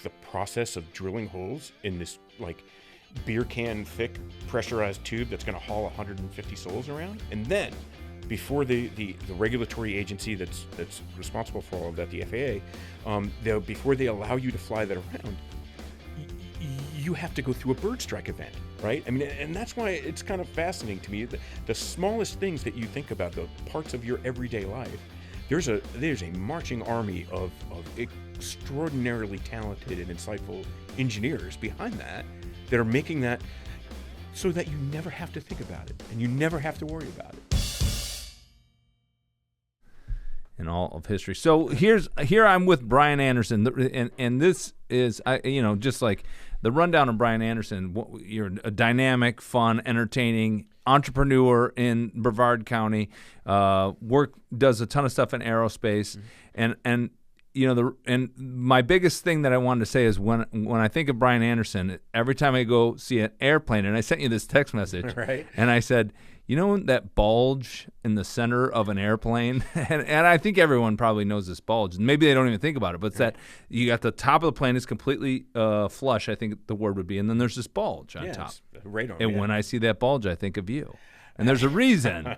the process of drilling holes in this like beer can thick pressurized tube that's going to haul 150 souls around, and then before the regulatory agency that's responsible for all of that, the FAA, before they allow you to fly that around, you have to go through a bird strike event, right? I mean, and that's why it's kind of fascinating to me. The smallest things that you think about, the parts of your everyday life, there's a marching army of extraordinarily talented and insightful engineers behind that are making that so that you never have to think about it and you never have to worry about it. In all of history. So here I'm with Brian Anderson, and this is just like the rundown of Brian Anderson. You're a dynamic, fun, entertaining entrepreneur in Brevard County. Does a ton of stuff in aerospace, and my biggest thing that I wanted to say is when I think of Brian Anderson, every time I go see an airplane, and I sent you this text message, right? And I said, you know that bulge in the center of an airplane? and I think everyone probably knows this bulge. Maybe they don't even think about it, but it's that you got the top of the plane is completely flush, I think the word would be, and then there's this bulge on top. Radar. And when I see that bulge, I think of you. And there's a reason.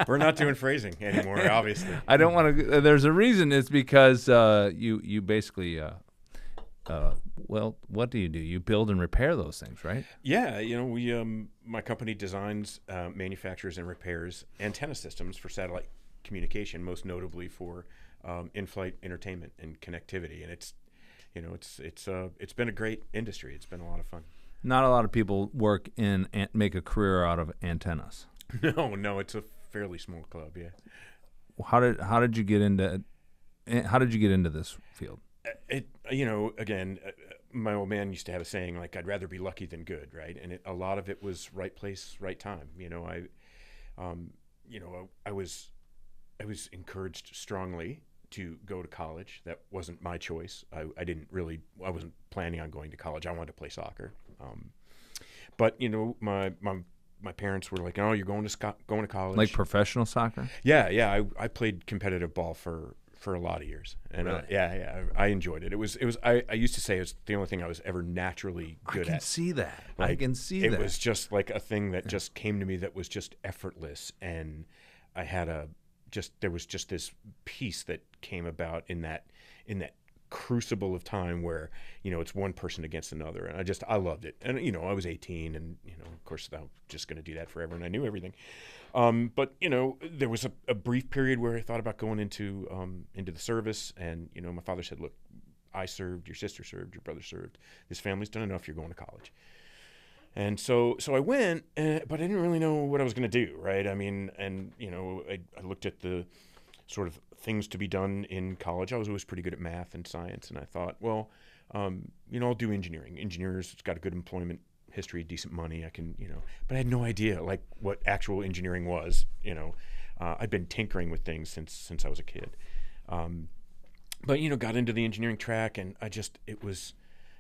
We're not doing phrasing anymore, obviously. I don't want to. There's a reason. It's because you basically, what do? You build and repair those things, right? Yeah, we my company designs, manufactures, and repairs antenna systems for satellite communication, most notably for in-flight entertainment and connectivity. And it's been a great industry. It's been a lot of fun. Not a lot of people work in and make a career out of antennas. No, it's a fairly small club. Yeah. How did you get into this field? Again, my old man used to have a saying like, "I'd rather be lucky than good," right? And a lot of it was right place, right time. I was encouraged strongly to go to college. That wasn't my choice. I wasn't planning on going to college. I wanted to play soccer. But my parents were like, "Oh, you're going to college." Like professional soccer? Yeah. I played competitive ball for a lot of years, and really? I enjoyed it. It was. I used to say it was the only thing I was ever naturally good at. I can see that. Like, I can see that. It was just like a thing that just came to me that was just effortless, and I had there was just this peace that came about in that crucible of time where it's one person against another, and I loved it. And I was 18, and of course I was just going to do that forever, and I knew everything. But there was a brief period where I thought about going into the service, and my father said, "Look, I served, your sister served, your brother served. This family's done enough. You're going to college." And so I went, but I didn't really know what I was going to do, right? I mean, and I looked at the sort of things to be done in college. I was always pretty good at math and science, and I thought, well, I'll do engineering. Engineers, it's got a good employment history, decent money. I can, but I had no idea like what actual engineering was. I'd been tinkering with things since I was a kid, but got into the engineering track, and it was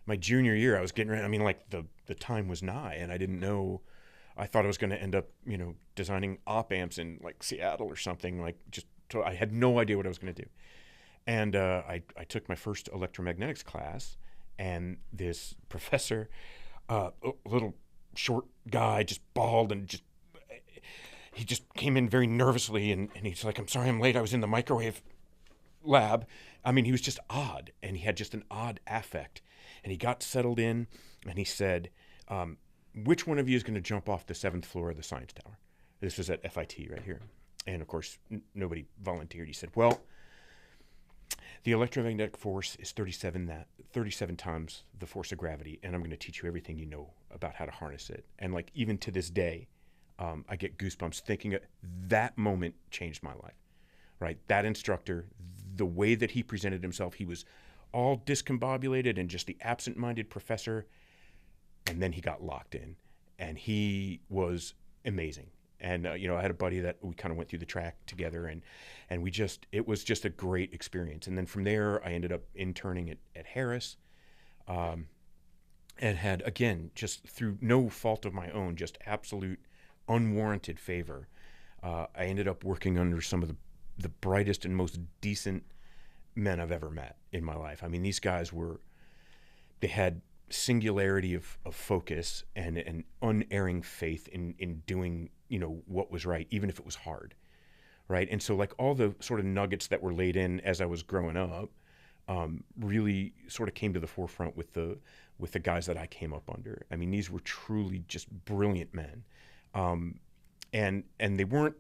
my junior year. I was getting ready. I mean, like the time was nigh, and I didn't know. I thought I was going to end up, designing op amps in like Seattle or something. Like I had no idea what I was going to do. And I took my first electromagnetics class, and this professor, a little short guy, just bald, and he just came in very nervously, and he's like, "I'm sorry I'm late. I was in the microwave lab." I mean, he was just odd, and he had just an odd affect. And he got settled in, and he said, "Which one of you is going to jump off the 7th floor of the science tower?" This was at FIT right here. And of course, nobody volunteered. He said, "Well, the electromagnetic force is 37 times the force of gravity, and I'm going to teach you everything you know about how to harness it." And like even to this day, I get goosebumps thinking that moment changed my life. Right, that instructor, the way that he presented himself, he was all discombobulated and just the absent-minded professor, and then he got locked in, and he was amazing. And I had a buddy that we kind of went through the track together, and it was just a great experience. And then from there, I ended up interning at Harris, and had, again, just through no fault of my own, just absolute unwarranted favor, I ended up working under some of the brightest and most decent men I've ever met in my life. I mean, these guys were they had singularity of focus and an unerring faith in doing, what was right, even if it was hard. Right. And so like all the sort of nuggets that were laid in as I was growing up, really sort of came to the forefront with the guys that I came up under. I mean, these were truly just brilliant men. And they weren't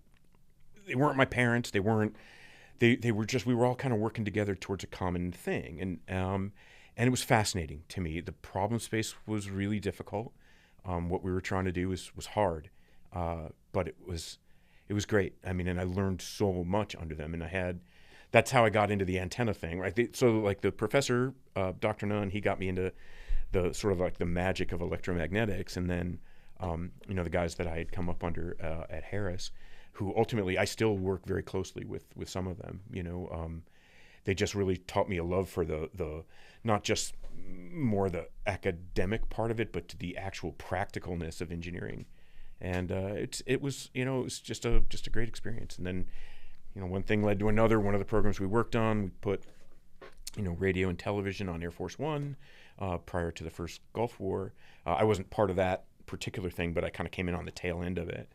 my parents. They were just, we were all kind of working together towards a common thing. And it was fascinating to me. The problem space was really difficult. What we were trying to do was hard. But it was great. I mean, and I learned so much under them. And that's how I got into the antenna thing, right? So like the professor, Dr. Nunn, he got me into the sort of like the magic of electromagnetics. And then, the guys that I had come up under at Harris, who ultimately I still work very closely with some of them, they just really taught me a love for the not just more the academic part of it, but to the actual practicalness of engineering. And it was just a great experience. And then, one thing led to another. One of the programs we worked on, we put, radio and television on Air Force One prior to the first Gulf War. I wasn't part of that particular thing, but I kind of came in on the tail end of it.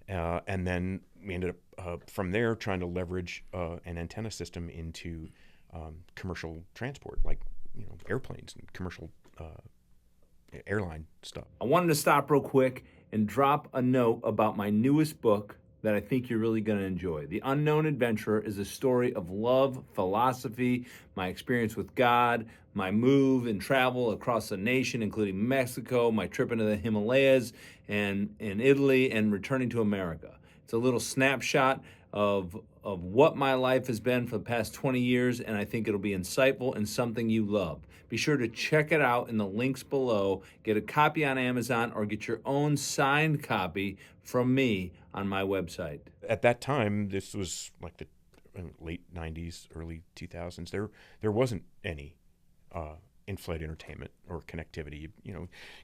And then we ended up from there trying to leverage an antenna system into commercial transport, like airplanes and commercial airline stuff. I wanted to stop real quick and drop a note about my newest book that I think you're really going to enjoy. The Unknown Adventurer is a story of love, philosophy, my experience with God, my move and travel across the nation, including Mexico, my trip into the Himalayas and in Italy, and returning to America. It's a little snapshot of what my life has been for the past 20 years, and I think it'll be insightful and something you love. Be sure to check it out in the links below. Get a copy on Amazon or get your own signed copy from me on my website. At that time, this was like the late 90s, early 2000s. There wasn't any in-flight entertainment or connectivity.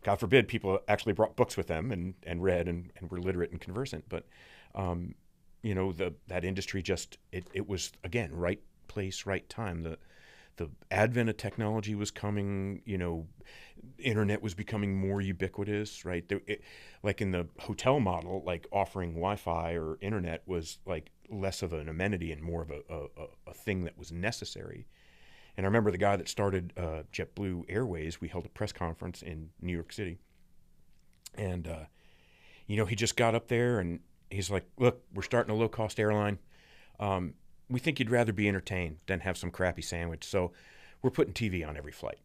God forbid people actually brought books with them and read and were literate and conversant. But that industry just it was, again, right place, right time. The advent of technology was coming. Internet was becoming more ubiquitous, right? Like in the hotel model, like offering Wi-Fi or internet was like less of an amenity and more of a thing that was necessary. And I remember the guy that started JetBlue Airways. We held a press conference in New York City, and he just got up there and he's like, "Look, we're starting a low-cost airline. We think you'd rather be entertained than have some crappy sandwich. So we're putting TV on every flight."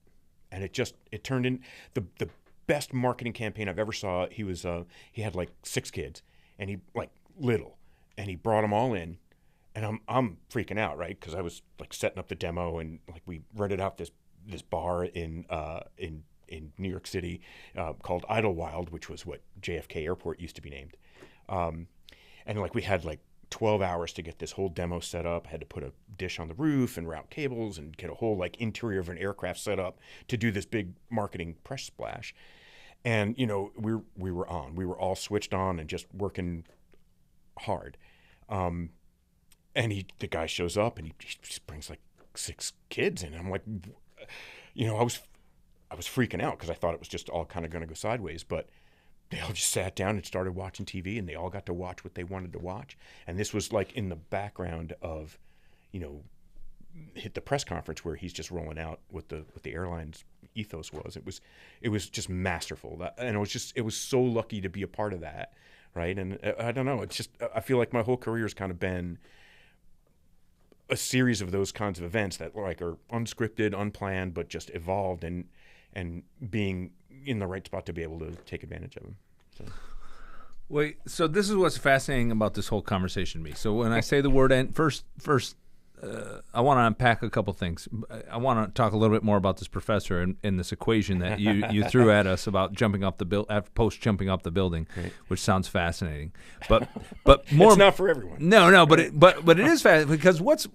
And it turned in the best marketing campaign I've ever saw. He had like 6 kids, and he like little, and he brought them all in, and I'm freaking out, right? Because I was like setting up the demo, and like we rented out this bar in New York City called Idlewild, which was what JFK Airport used to be named. And like we had like 12 hours to get this whole demo set up. I had to put a dish on the roof and route cables and get a whole like interior of an aircraft set up to do this big marketing press splash. And we were on. We were all switched on and just working hard. And the guy shows up and he just brings like 6 kids in. And I'm like, I was freaking out because I thought it was just all kind of going to go sideways, but they all just sat down and started watching TV, and they all got to watch what they wanted to watch. And this was like in the background of, hit the press conference where he's just rolling out what the airline's ethos was. It was just masterful. And it was so lucky to be a part of that, right? And I don't know. It's just, I feel like my whole career has kind of been a series of those kinds of events that like are unscripted, unplanned, but just evolved and being in the right spot to be able to take advantage of them. Wait, so this is what's fascinating about this whole conversation to me. So when I say the word first, I want to unpack a couple things. I want to talk a little bit more about this professor and this equation that you threw at us about jumping off the post jumping off the building, right, which sounds fascinating. But more, it's not for everyone. No, but it is fascinating because what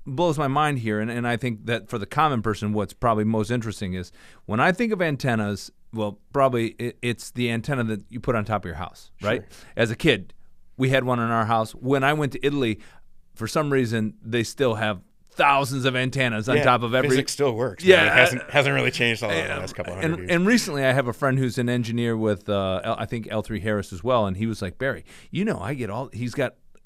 blows my mind here, and I think that for the common person, what's probably most interesting is when I think of antennas. Well, probably it's the antenna that you put on top of your house, right? Sure. As a kid, we had one in our house. When I went to Italy, for some reason, they still have thousands of antennas on top of every. Physics still works. Yeah, man. It hasn't really changed a lot in the last couple hundred years. And recently, I have a friend who's an engineer with I think L3 Harris as well, and he was like, Barry, I get all.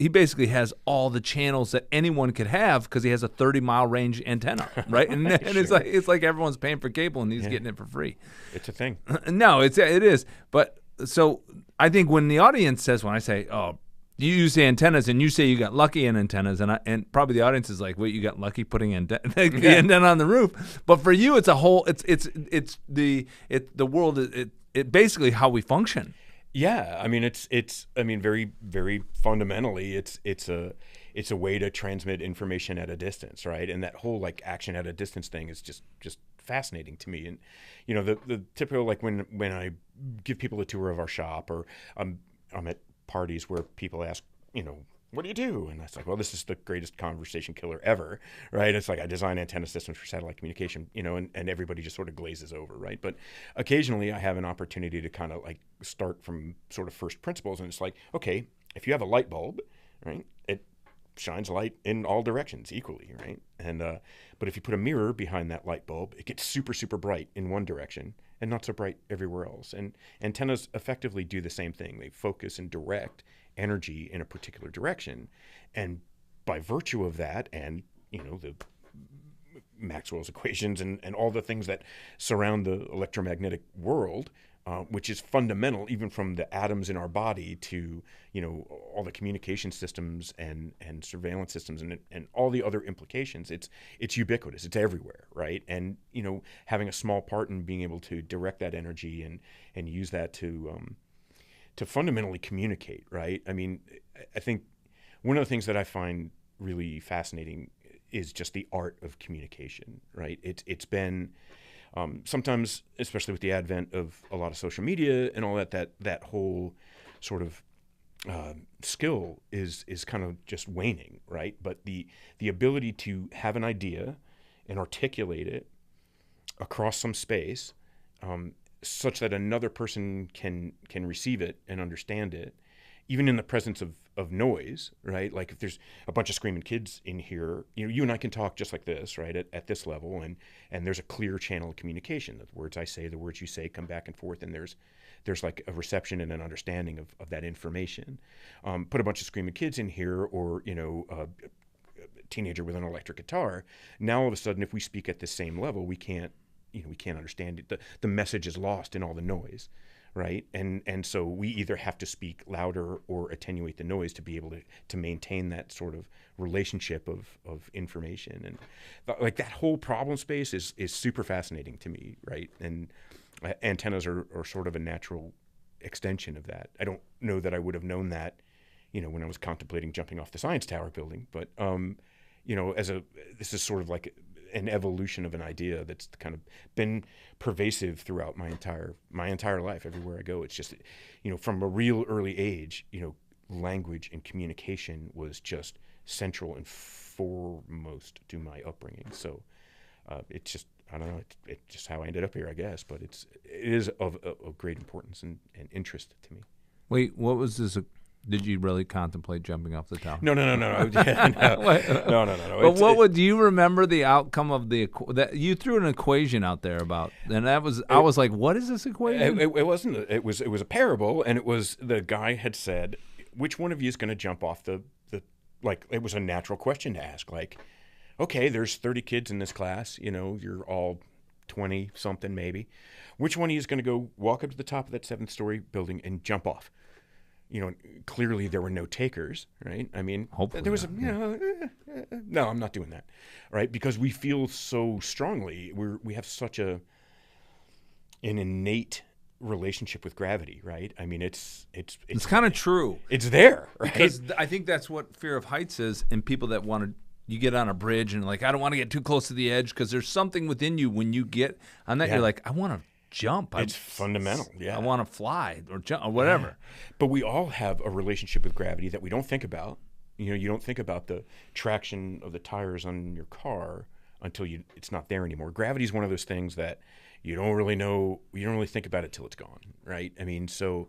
He basically has all the channels that anyone could have because he has a 30-mile range antenna, right? And, Sure. it's like everyone's paying for cable and he's getting it for free. It's a thing. No, it is. But so I think when the audience says, when I say, oh, you use the antennas and you say you got lucky in antennas, and probably the audience is like, wait, you got lucky putting the antenna on the roof. But for you, it's a whole. It's the world. It basically how we function. Yeah, I mean very very fundamentally it's a way to transmit information at a distance, right? And that whole like action at a distance thing is just fascinating to me. And the typical, like when I give people a tour of our shop, or I'm at parties where people ask, what do you do? And it's like, well, this is the greatest conversation killer ever, right? It's like I design antenna systems for satellite communication, and everybody just sort of glazes over, right? But occasionally I have an opportunity to kind of like start from sort of first principles, and it's like, okay, if you have a light bulb, right, it shines light in all directions equally, right? And but if you put a mirror behind that light bulb, it gets super, super bright in one direction and not so bright everywhere else. And antennas effectively do the same thing. They focus and direct energy in a particular direction, and by virtue of that, and the Maxwell's equations and all the things that surround the electromagnetic world, which is fundamental even from the atoms in our body to all the communication systems and surveillance systems and all the other implications. It's ubiquitous. It's everywhere, right? And having a small part in being able to direct that energy and use that to fundamentally communicate, right? I mean, I think one of the things that I find really fascinating is just the art of communication, right? It's been sometimes, especially with the advent of a lot of social media and all that whole sort of skill is kind of just waning, right? But the ability to have an idea and articulate it across some space, such that another person can receive it and understand it, even in the presence of noise, right? Like if there's a bunch of screaming kids in here, you and I can talk just like this, right, at this level, and there's a clear channel of communication. The words I say, the words you say come back and forth, and there's like a reception and an understanding of that information. Put a bunch of screaming kids in here, or a teenager with an electric guitar. Now all of a sudden, if we speak at the same level, we can't understand it. The message is lost in all the noise, right? And so we either have to speak louder or attenuate the noise to be able to maintain that sort of relationship of information. And like that whole problem space is super fascinating to me, right? And antennas are sort of a natural extension of that. I don't know that I would have known that, when I was contemplating jumping off the science tower building, but this is sort of like an evolution of an idea that's kind of been pervasive throughout my entire life. Everywhere I go, it's just, from a real early age, language and communication was just central and foremost to my upbringing. So it's just, I don't know, it's just how I ended up here, I guess. But it is of great importance and interest to me. Wait, what was this? Did you really contemplate jumping off the tower? No. But do you remember the outcome of that? You threw an equation out there about, and I was like, what is this equation? It wasn't. It was a parable, and it was, the guy had said, which one of you is going to jump off the like, it was a natural question to ask. Like, okay, there's 30 kids in this class. You're all 20 something maybe. Which one of you is going to go walk up to the top of that 7th-story building and jump off? Clearly there were no takers, right? I mean, hopefully there was no, I'm not doing that, right? Because we feel so strongly, we have such an innate relationship with gravity, right? I mean, it's kind of true. It's there, right? Because I think that's what fear of heights is, and people that want to. You get on a bridge and like, I don't want to get too close to the edge, because there's something within you when you get on that. You're like, I want to jump. It's fundamental. Yeah, I want to fly or jump or whatever. Yeah. But we all have a relationship with gravity that we don't think about. You don't think about the traction of the tires on your car until it's not there anymore. Gravity is one of those things that you don't really know. You don't really think about it till it's gone, right? I mean, so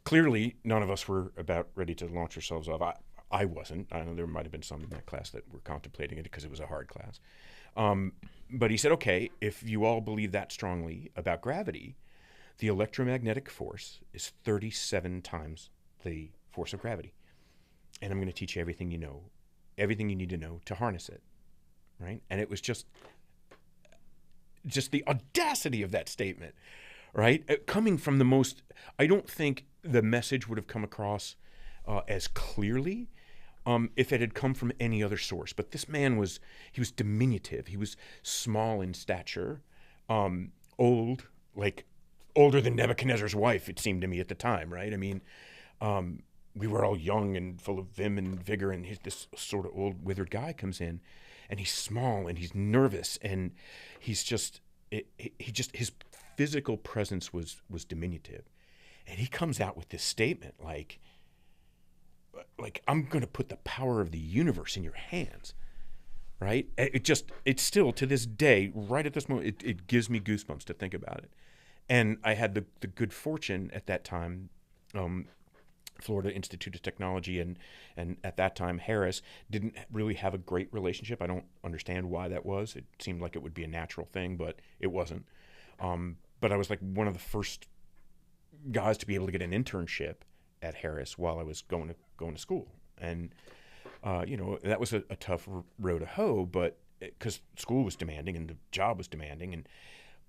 clearly none of us were about ready to launch ourselves off. I wasn't. I know there might have been some in that class that were contemplating it because it was a hard class. But he said, okay, if you all believe that strongly about gravity, the electromagnetic force is 37 times the force of gravity. And I'm going to teach you everything you know, everything you need to know to harness it, right? And it was just the audacity of that statement, right? Coming from the most, I don't think the message would have come across as clearly if it had come from any other source. But this man he was diminutive. He was small in stature, old, like older than Nebuchadnezzar's wife, it seemed to me at the time, right? I mean, we were all young and full of vim and vigor, and this sort of old, withered guy comes in, and he's small, and he's nervous, and he's just, his physical presence was diminutive. And he comes out with this statement like I'm going to put the power of the universe in your hands, right? It's still, to this day, right at this moment, it gives me goosebumps to think about it. And I had the good fortune at that time, Florida Institute of Technology and at that time Harris didn't really have a great relationship. I don't understand why that was. It seemed like it would be a natural thing, but it wasn't. But I was like one of the first guys to be able to get an internship at Harris while I was going to school. And that was a tough row to hoe, but because school was demanding and the job was demanding.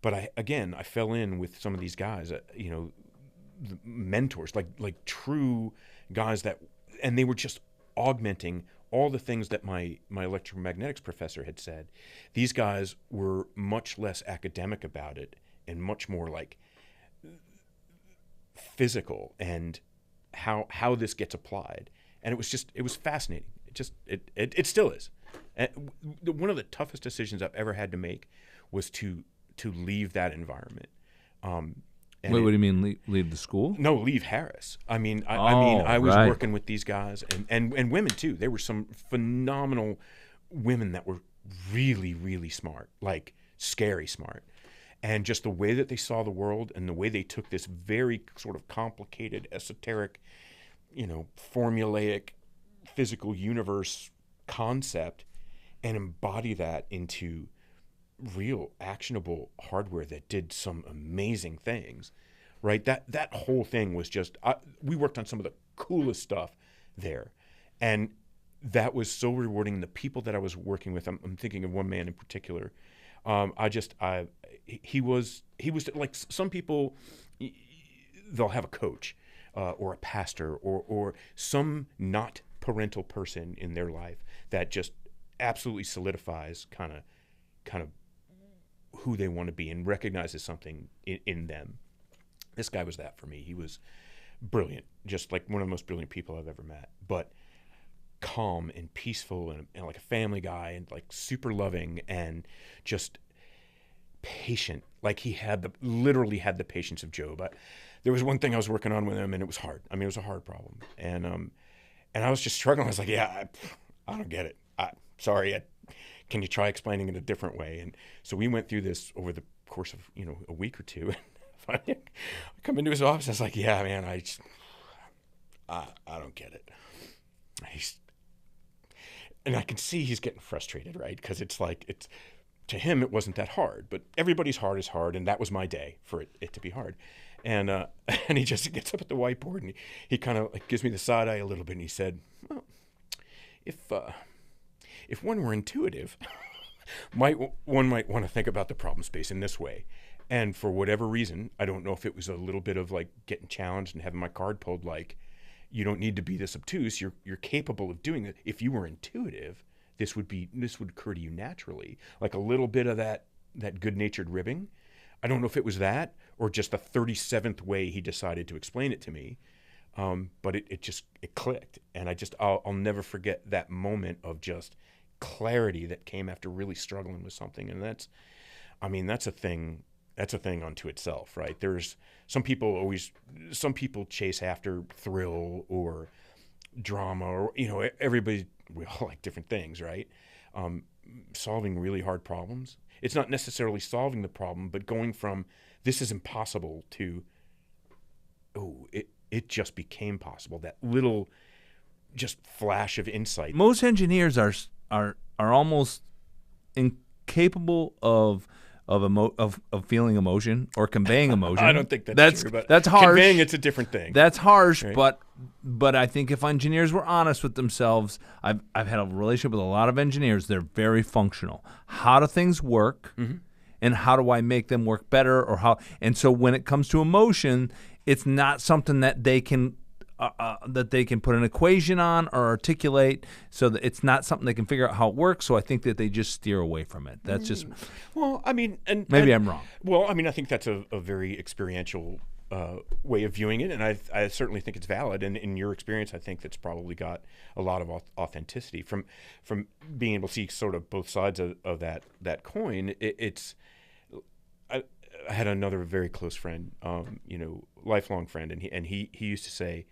But I fell in with some of these guys, the mentors, like true guys and they were just augmenting all the things that my electromagnetics professor had said. These guys were much less academic about it and much more like physical and how this gets applied. And it was fascinating. It still is. And one of the toughest decisions I've ever had to make was to leave that environment. Wait, what do you mean leave the school? No, leave Harris. I was right. working with these guys and women too. There were some phenomenal women that were really, really smart, like scary smart. And just the way that they saw the world and the way they took this very sort of complicated, esoteric, formulaic physical universe concept and embody that into real actionable hardware that did some amazing things, right? That whole thing was just, we worked on some of the coolest stuff there. And that was so rewarding. The people that I was working with, I'm thinking of one man in particular. He was like some people, they'll have a coach or a pastor or some not parental person in their life that just absolutely solidifies kind of who they want to be and recognizes something in them. This guy was that for me. He was brilliant, just like one of the most brilliant people I've ever met, but calm and peaceful and like a family guy and like super loving and just patient. Like he literally had the patience of Job. There was one thing I was working on with him and it was hard. I mean, it was a hard problem. And I was just struggling. I was like, yeah, I don't get it. Sorry. Can you try explaining it a different way? And so we went through this over the course of, a week or two. And finally I come into his office. I was like, yeah, man, I don't get it. And I can see he's getting frustrated, right? Because to him, it wasn't that hard, but everybody's hard is hard. And that was my day for it to be hard. And he just gets up at the whiteboard and he kind of like gives me the side eye a little bit. And he said, well, if one were intuitive, one might want to think about the problem space in this way. And for whatever reason, I don't know if it was a little bit of like getting challenged and having my card pulled, like, you don't need to be this obtuse. You're capable of doing it. If you were intuitive, this would occur to you naturally. Like a little bit of that good-natured ribbing. I don't know if it was that or just the 37th way he decided to explain it to me. But it clicked. And I'll never forget that moment of just clarity that came after really struggling with something. And that's a thing unto itself, right? There's some people chase after thrill or drama or, we all like different things, right? Solving really hard problems. It's not necessarily solving the problem, but going from this is impossible to, it just became possible. That little just flash of insight. Most engineers are almost incapable of feeling emotion or conveying emotion. I don't think that's true, but that's harsh. Conveying it's a different thing. That's harsh, right? but I think if engineers were honest with themselves, I've had a relationship with a lot of engineers. They're very functional. How do things work, and how do I make them work better, or how? And so when it comes to emotion, it's not something that they can put an equation on or articulate, so that it's not something they can figure out how it works. So I think that they just steer away from it. That's just well, I mean, and maybe I'm wrong. Well, I mean, I think that's a very experiential way of viewing it, and I certainly think it's valid. And in your experience, I think that's probably got a lot of authenticity from being able to see sort of both sides of that coin. I had another very close friend, lifelong friend, and he used to say,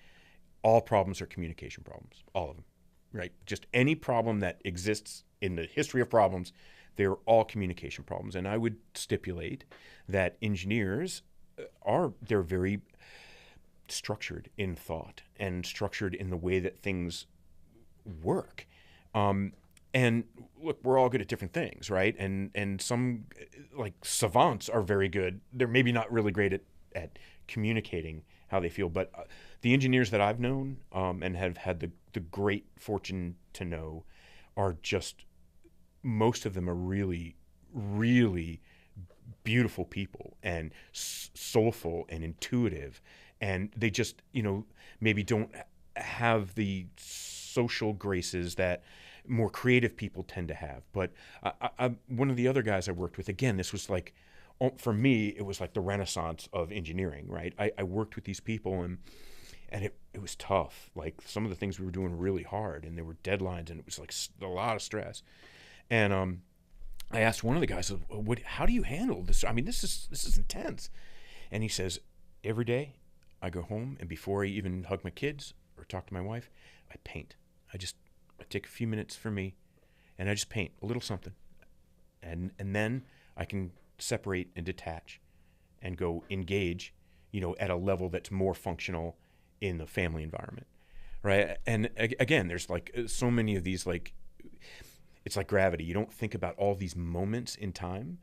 all problems are communication problems, all of them, right? Just any problem that exists in the history of problems, they're all communication problems. And I would stipulate that engineers they're very structured in thought and structured in the way that things work. And look, we're all good at different things, right? And some, like savants, are very good. They're maybe not really great at communicating how they feel, but the engineers that I've known and have had the great fortune to know are just, most of them are really, really beautiful people and soulful and intuitive, and they just, maybe don't have the social graces that more creative people tend to have. But one of the other guys I worked with, again, this was like, for me, it was like the renaissance of engineering, right? I worked with these people, and it was tough. Like, some of the things we were doing were really hard, and there were deadlines, and it was like a lot of stress. And I asked one of the guys, how do you handle this? I mean, this is intense. And he says, every day I go home, and before I even hug my kids or talk to my wife, I paint. I take a few minutes for me, and I just paint a little something. And then I can separate and detach and go engage, at a level that's more functional in the family environment, right? And again, there's like so many of these, like, it's like gravity. You don't think about all these moments in time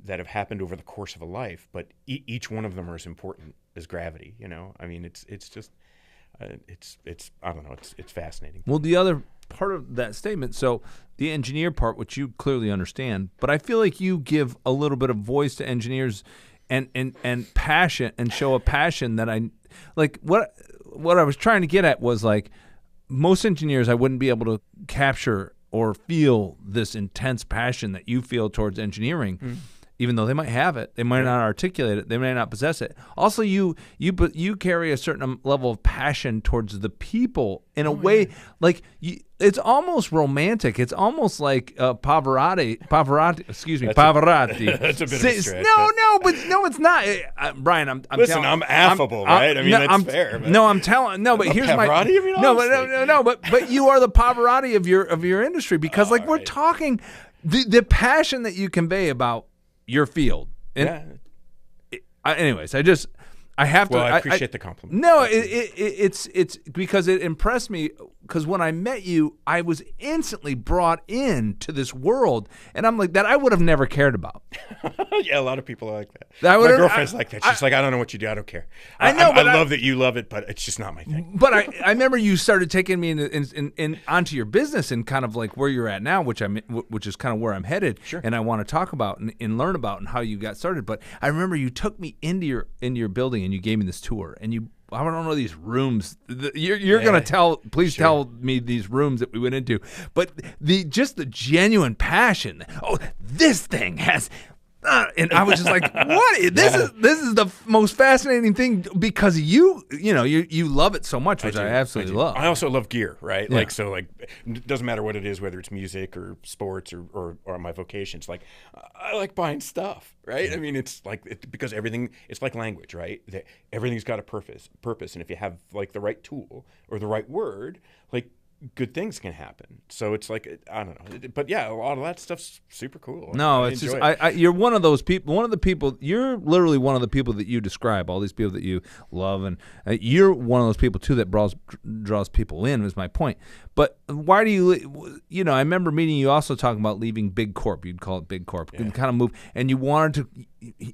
that have happened over the course of a life, but each one of them are as important as gravity. I mean, it's just it's I don't know. It's fascinating. Well, the other part of that statement, so the engineer part, which you clearly understand, but I feel like you give a little bit of voice to engineers and passion, and show a passion that I like. What I was trying to get at was, like, most engineers, I wouldn't be able to capture or feel this intense passion that you feel towards engineering. Even though they might have it, they might not articulate it, they may not possess it. Also, you carry a certain level of passion towards the people in a way, like, it's almost romantic. It's almost like Pavarotti. Pavarotti. That's a bit of a stretch. No, it's not. Brian, I'm listen. I'm affable, right? I mean, that's fair. But but here's Pavarotti? but you are the Pavarotti of your industry, because we're talking the passion that you convey about your field. And anyways, I have to. Well, I appreciate the compliment. No, it's because it impressed me. Because when I met you, I was instantly brought into this world, and I'm like, that I would have never cared about. Yeah, a lot of people are like that. My girlfriend's like that. She's like, I don't know what you do. I don't care. I know. I love that you love it, but it's just not my thing. But I remember you started taking me in onto your business, and kind of like where you're at now, which is kind of where I'm headed. Sure. And I want to talk about and learn about and how you got started. But I remember you took me into your building, and you gave me this tour, and I don't know these rooms. You're gonna tell me these rooms that we went into, but the genuine passion. Oh, this thing has, and I was just like, what? This is the most fascinating thing, because you love it so much, which I absolutely love. I also love gear, right? Yeah. It doesn't matter what it is, whether it's music or sports or my vocations. Like, I like buying stuff, right? I mean, it's like because everything, it's like language, right? Everything's got a purpose, and if you have like the right tool or the right word, like good things can happen. So it's like, I don't know, but yeah, a lot of that stuff's super cool. No, I it's just enjoy it. you're one of those people. One of the people. You're literally one of the people that you describe. All these people that you love, and you're one of those people too that draws people in. Is my point. But why do you? You know, I remember meeting you also talking about leaving Big Corp. You'd call it Big Corp. And kind of move, and you wanted to.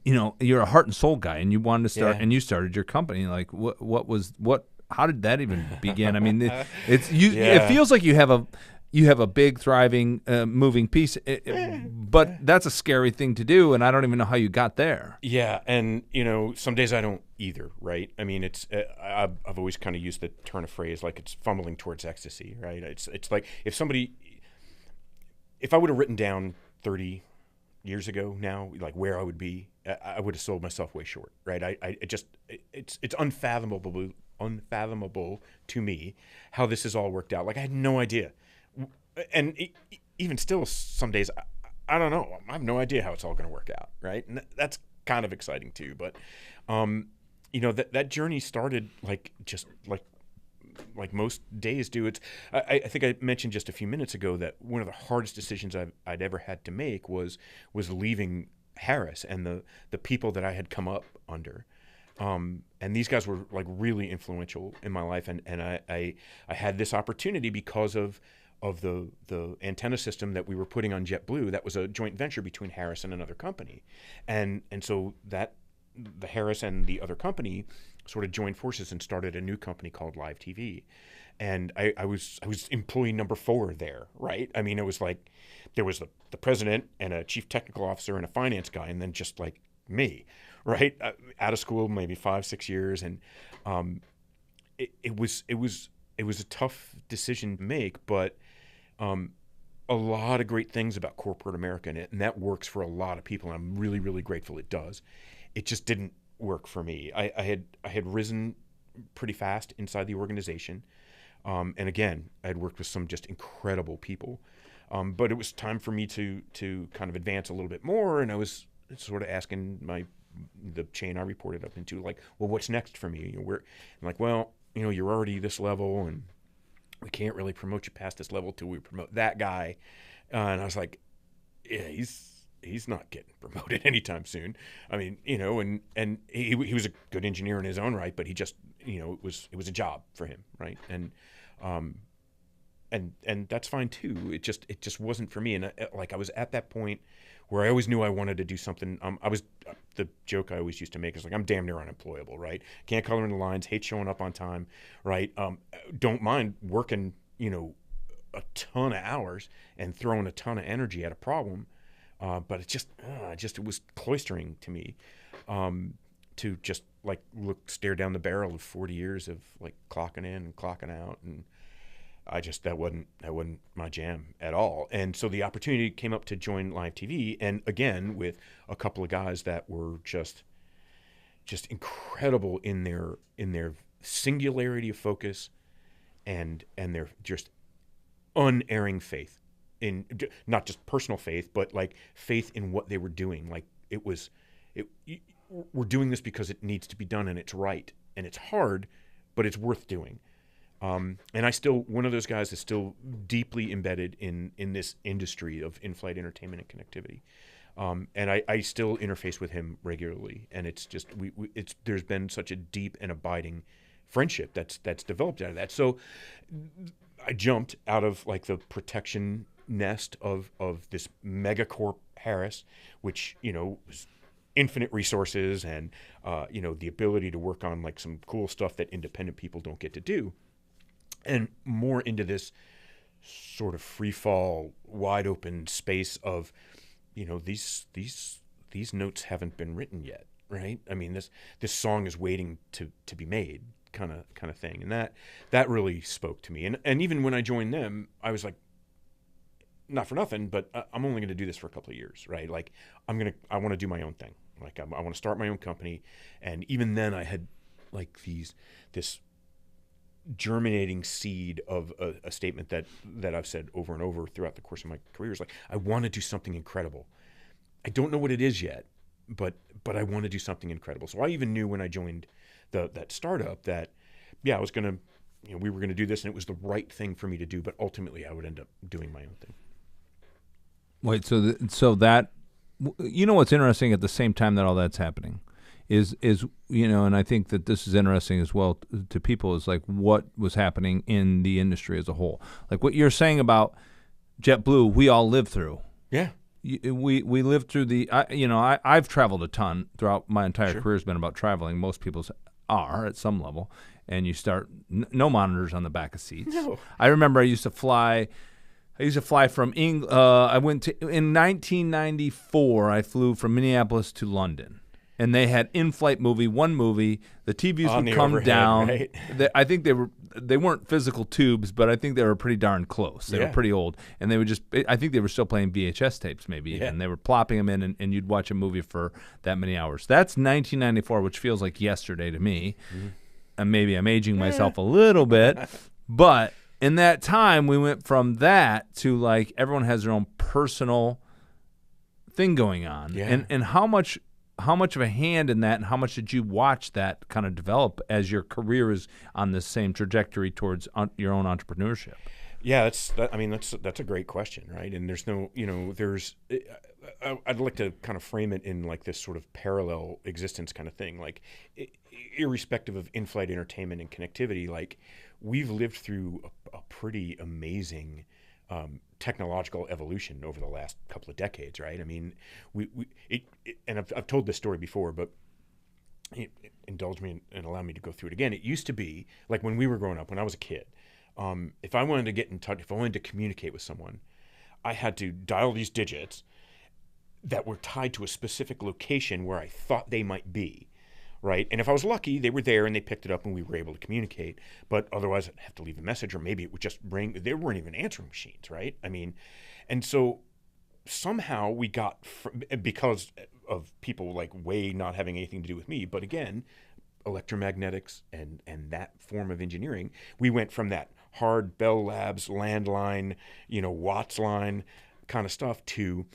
You know, you're a heart and soul guy, and you wanted to start, and you started your company. Like, what? How did that even begin? I mean, it's you. It feels like you have a big, thriving, moving piece, but that's a scary thing to do, and I don't even know how you got there. Yeah, and you know, some days I don't either, right? I mean, it's I've always kind of used the turn of phrase like it's fumbling towards ecstasy, right? It's like if I would have written down 30 years ago now, like where I would be, I would have sold myself way short, right? It's unfathomable to me how this has all worked out. Like I had no idea. And even still, some days I don't know. I have no idea how it's all going to work out, right? And that's kind of exciting too. But you know, that journey started like most days do. I think I mentioned just a few minutes ago that one of the hardest decisions I'd ever had to make was leaving Harris and the people that I had come up under. And these guys were like really influential in my life, and I had this opportunity because of the antenna system that we were putting on JetBlue. That was a joint venture between Harris and another company, and so that the Harris and the other company sort of joined forces and started a new company called Live TV, and I was employee number 4 there, right? I mean, it was like there was the president and a chief technical officer and a finance guy, and then just like me, right? Out of school, maybe 5-6 years, and it was a tough decision to make, but a lot of great things about corporate America, and that works for a lot of people, and I'm really, really grateful it does. It just didn't work for me. I had risen pretty fast inside the organization, and again, I had worked with some just incredible people, but it was time for me to kind of advance a little bit more, and I was sort of asking the chain I reported up into, like, well, what's next for me? You know, I'm like, well, you know, you're already this level, and we can't really promote you past this level till we promote that guy. And I was like, yeah, he's not getting promoted anytime soon. I mean, you know, and he was a good engineer in his own right, but he just, you know, it was a job for him, right? And that's fine too. It just wasn't for me. And I was at that point where I always knew I wanted to do something. The joke I always used to make is like, I'm damn near unemployable, right? Can't color in the lines, hate showing up on time, right? Don't mind working, you know, a ton of hours and throwing a ton of energy at a problem. But it was cloistering to me, to just like stare down the barrel of 40 years of like clocking in and clocking out, and that wasn't my jam at all. And so the opportunity came up to join Live TV, and again with a couple of guys that were just incredible in their singularity of focus and their just unerring faith in not just personal faith, but like faith in what they were doing. Like we're doing this because it needs to be done, and it's right, and it's hard, but it's worth doing. And one of those guys is still deeply embedded in this industry of in-flight entertainment and connectivity. And I still interface with him regularly, and it's just there's been such a deep and abiding friendship that's developed out of that. So I jumped out of like the protection nest of this megacorp Harris, which, you know, was infinite resources and you know, the ability to work on like some cool stuff that independent people don't get to do, and more into this sort of free fall, wide open space of, you know, these notes haven't been written yet, right? I mean, this song is waiting to be made, kind of thing, and that really spoke to me. And even when I joined them, I was like, not for nothing, but I'm only going to do this for a couple of years, right? Like I want to do my own thing. Like I want to start my own company. And even then I had like this germinating seed of a statement that I've said over and over throughout the course of my career is like, I want to do something incredible. I don't know what it is yet, but I want to do something incredible. So I even knew when I joined that startup that, yeah, I was going to we were going to do this, and it was the right thing for me to do. But ultimately, I would end up doing my own thing. Wait, so that what's interesting at the same time that all that's happening is and I think that this is interesting as well to people, is like what was happening in the industry as a whole. Like what you're saying about JetBlue, we all lived through. Yeah. We lived through I've traveled a ton throughout my entire Sure. career has been about traveling. Most people's are at some level, and you start no monitors on the back of seats. No. I remember I used to fly from England. I went to in 1994. I flew from Minneapolis to London, and they had in-flight one movie. The TVs On would the come overhead, down. right? I think they weren't physical tubes, but I think they were pretty darn close. They were pretty old, and they would I think they were still playing VHS tapes, maybe even. They were plopping them in, and you'd watch a movie for that many hours. That's 1994, which feels like yesterday to me. Mm-hmm. And maybe I'm aging myself a little bit, but in that time, we went from that to like everyone has their own personal thing going on. Yeah. And how much of a hand in that, and how much did you watch that kind of develop as your career is on the same trajectory towards your own entrepreneurship? Yeah, that's a great question, right? And there's no, I'd like to kind of frame it in like this sort of parallel existence kind of thing, like irrespective of in-flight entertainment and connectivity, like we've lived through a pretty amazing technological evolution over the last couple of decades, right? I mean, and I've told this story before, but indulge me and allow me to go through it again. It used to be like when we were growing up, when I was a kid, if I wanted to get in touch, if I wanted to communicate with someone, I had to dial these digits that were tied to a specific location where I thought they might be, right? And if I was lucky, they were there and they picked it up and we were able to communicate. But otherwise, I'd have to leave a message, or maybe it would just ring. There weren't even answering machines, right? I mean, and so somehow we got, because of people like way not having anything to do with me, but again, electromagnetics and that form of engineering, we went from that hard Bell Labs landline, Watts line kind of stuff to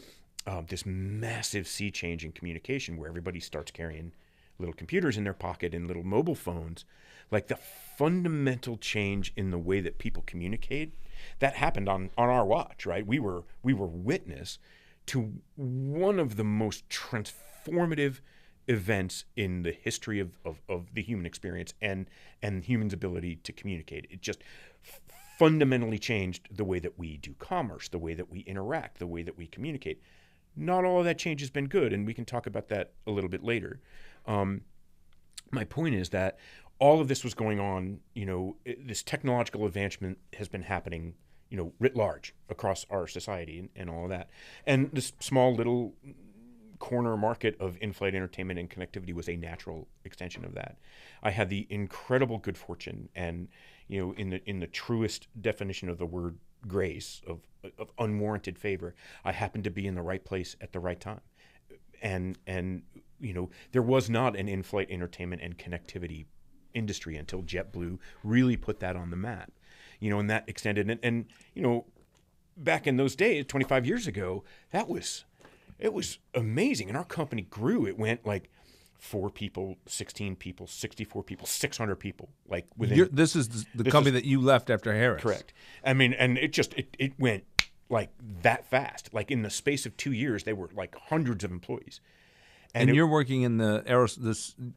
this massive sea change in communication where everybody starts carrying little computers in their pocket and little mobile phones. Like the fundamental change in the way that people communicate, that happened on our watch, right? We were witness to one of the most transformative events in the history of the human experience and humans' ability to communicate. It just fundamentally changed the way that we do commerce, the way that we interact, the way that we communicate. Not all of that change has been good, and we can talk about that a little bit later. My point is that all of this was going on, this technological advancement has been happening, writ large across our society and all of that. And this small little corner market of in-flight entertainment and connectivity was a natural extension of that. I had the incredible good fortune and, in the truest definition of the word grace, of unwarranted favor, I happened to be in the right place at the right time. And there was not an in-flight entertainment and connectivity industry until JetBlue really put that on the map, and that extended. And back in those days, 25 years ago, it was amazing. And our company grew. It went like 4 people, 16 people, 64 people, 600 people. Like within. This is the company that you left after Harris. Correct. I mean, and it went like that fast. Like in the space of 2 years, they were like hundreds of employees. And you're working in the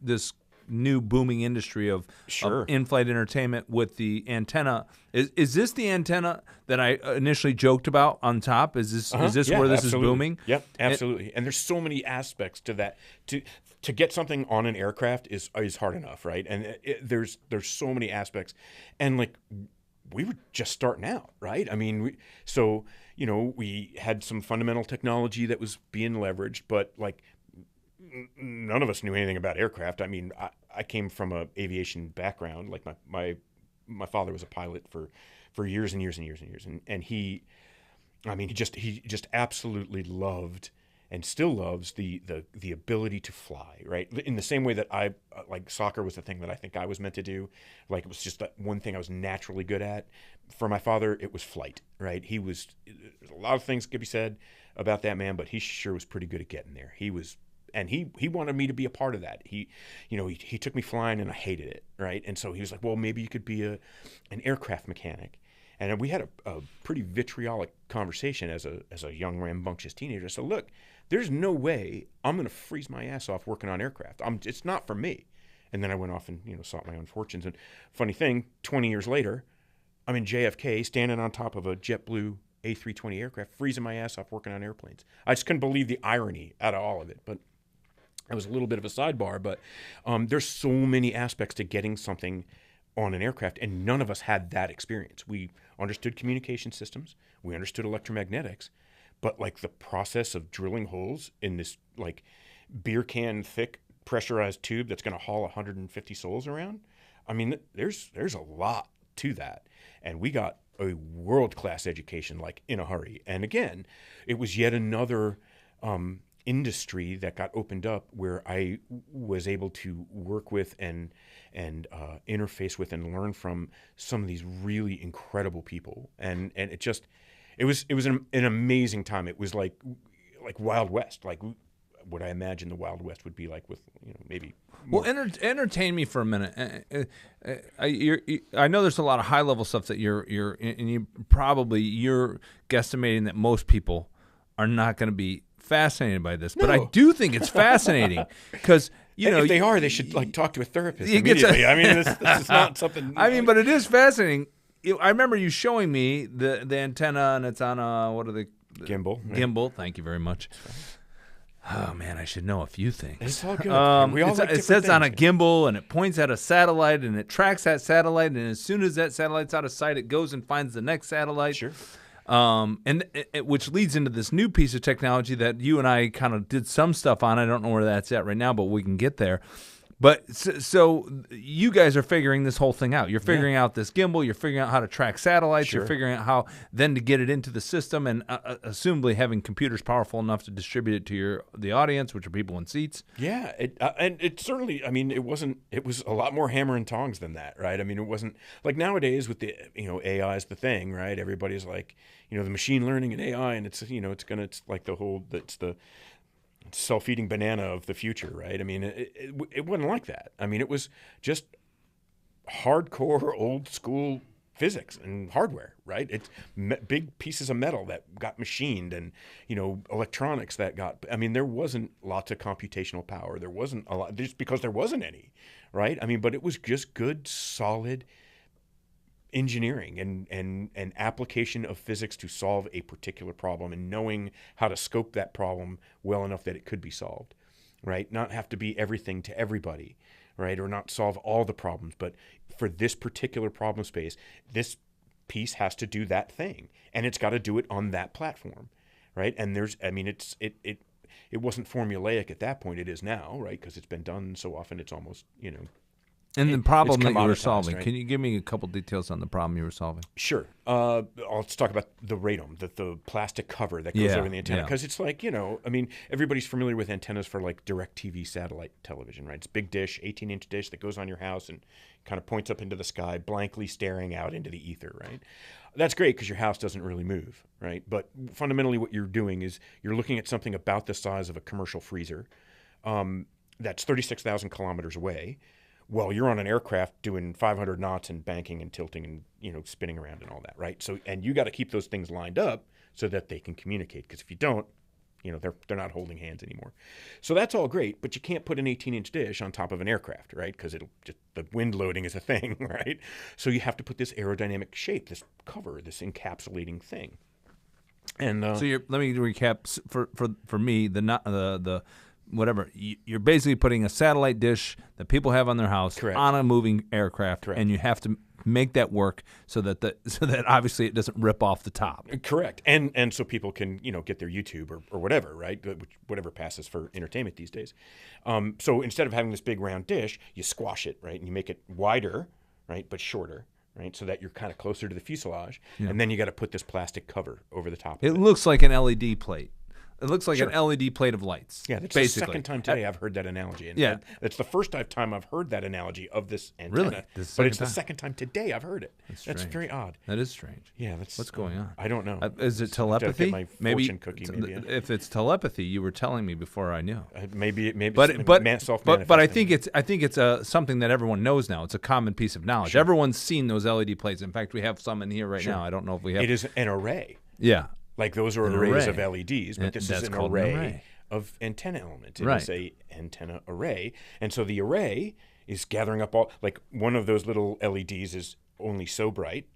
this new booming industry of in-flight entertainment with the antenna. Is this the antenna that I initially joked about on top? Is this where this absolutely. is booming? Yep, absolutely. And there's so many aspects to that. To get something on an aircraft is hard enough, right? And there's so many aspects, and like we were just starting out, right? I mean, we had some fundamental technology that was being leveraged, but like none of us knew anything about aircraft. I mean, I came from a aviation background. Like my father was a pilot for years and years and years and years, and he just absolutely loved and still loves the ability to fly, right? In the same way that I like soccer was the thing that I think I was meant to do. Like it was just that one thing I was naturally good at. For my father, it was flight, right? There's a lot of things could be said about that man, but he sure was pretty good at getting there. He was and he wanted me to be a part of that. He took me flying, and I hated it, right? And so he was like, well, maybe you could be an aircraft mechanic. And we had a pretty vitriolic conversation as a young rambunctious teenager. So look, there's no way I'm going to freeze my ass off working on aircraft. It's not for me. And then I went off and sought my own fortunes. And funny thing, 20 years later, I'm in JFK standing on top of a JetBlue A320 aircraft, freezing my ass off working on airplanes. I just couldn't believe the irony out of all of it. But it was a little bit of a sidebar. But there's so many aspects to getting something on an aircraft, and none of us had that experience. We understood communication systems. We understood electromagnetics. But like the process of drilling holes in this like beer can thick pressurized tube that's going to haul 150 souls around, I mean, there's a lot to that. And we got a world-class education like in a hurry. And again, it was yet another industry that got opened up where I was able to work with and interface with and learn from some of these really incredible people. And it was an amazing time. It was like Wild West, like what I imagine the Wild West would be like with maybe more. Well, entertain me for a minute. I know there's a lot of high level stuff that you're guesstimating that most people are not going to be fascinated by this, but I do think it's fascinating because if they are, they should like talk to a therapist immediately. I mean, this is not something. I mean, but it is fascinating. I remember you showing me the antenna, and it's on what are the gimbal? Gimbal. Thank you very much. Oh man, I should know a few things. It's all good. It says on a gimbal, and it points at a satellite, and it tracks that satellite, and as soon as that satellite's out of sight, it goes and finds the next satellite. Sure. Which leads into this new piece of technology that you and I kind of did some stuff on. I don't know where that's at right now, but we can get there. But so you guys are figuring this whole thing out. You're figuring out this gimbal. You're figuring out how to track satellites. Sure. You're figuring out how then to get it into the system, and assumably having computers powerful enough to distribute it to the audience, which are people in seats. Yeah, and it certainly. I mean, it wasn't. It was a lot more hammer and tongs than that, right? I mean, it wasn't like nowadays with the AI is the thing, right? Everybody's like the machine learning and AI, and it's it's like the self-eating banana of the future, right? I mean, it wasn't like that. I mean, it was just hardcore old school physics and hardware, right? It's big pieces of metal that got machined, and electronics that got. I mean, there wasn't lots of computational power. There wasn't a lot just because there wasn't any, right? I mean, but it was just good, solid engineering and application of physics to solve a particular problem, and knowing how to scope that problem well enough that it could be solved, right? Not have to be everything to everybody, right? Or not solve all the problems, but for this particular problem space, this piece has to do that thing, and it's got to do it on that platform, right? And it wasn't formulaic at that point. It is now, right? Because it's been done so often, it's almost, And the problem that you were commoditized, solving, right? Can you give me a couple details on the problem you were solving? Sure. Let's talk about the radome, the plastic cover that goes over the antenna. Because it's like, I mean, everybody's familiar with antennas for like DirecTV satellite television, right? It's a big dish, 18-inch dish that goes on your house and kind of points up into the sky, blankly staring out into the ether, right? That's great because your house doesn't really move, right? But fundamentally what you're doing is you're looking at something about the size of a commercial freezer that's 36,000 kilometers away. Well, you're on an aircraft doing 500 knots and banking and tilting and spinning around and all that, right? So, and you got to keep those things lined up so that they can communicate. Because if you don't, they're not holding hands anymore. So that's all great, but you can't put an 18-inch dish on top of an aircraft, right? Because the wind loading is a thing, right? So you have to put this aerodynamic shape, this cover, this encapsulating thing. And so let me recap for me the whatever, you're basically putting a satellite dish that people have on their house on a moving aircraft, and you have to make that work so that obviously it doesn't rip off the top. Correct, and so people can get their YouTube or whatever, right? Whatever passes for entertainment these days. So instead of having this big round dish, you squash it, right, and you make it wider, right, but shorter. Right, so that you're kind of closer to the fuselage, and then you got to put this plastic cover over the top. It looks like an LED plate. It looks like an LED plate of lights. Yeah, that's basically. the second time today I've heard that analogy. And Yeah. that's the first time I've heard that analogy of this antenna. Really? But it's the time? second time today I've heard it. That's strange. very odd. That is strange. Yeah, that's What's going on? I don't know. Is it I'll have to telepathy? get my fortune cookie, maybe. If it's telepathy, you were telling me before I knew. Maybe But I self-manifesting. think it's something that everyone knows now. It's a common piece of knowledge. Sure. Everyone's seen those LED plates. In fact, we have some in here right Sure. now. I don't know if we have. It is an array. Yeah. Like those are An arrays array. of LEDs, but this is That's an called an array, array. of antenna elements. It Right. is a antenna array, and so the array is gathering up all. Like one of those little LEDs is only so bright,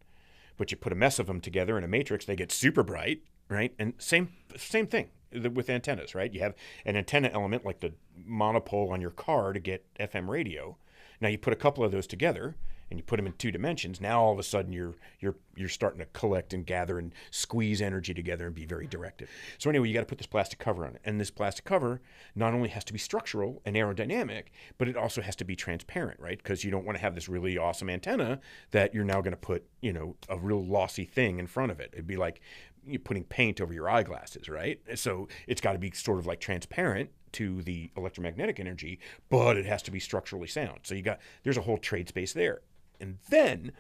but you put a mess of them together in a matrix, they get super bright, right? And same thing with antennas, right? You have an antenna element like the monopole on your car to get FM radio. Now you put a couple of those together and you put them in 2 dimensions. Now all of a sudden you're starting to collect and gather and squeeze energy together and be very directive. So anyway, you got to put this plastic cover on it, and this plastic cover not only has to be structural and aerodynamic, but it also has to be transparent, right? Because you don't want to have this really awesome antenna that you're now going to put, a real lossy thing in front of it. It'd be like you're putting paint over your eyeglasses, right? So it's got to be sort of like transparent to the electromagnetic energy, but it has to be structurally sound. So there's a whole trade space there. And then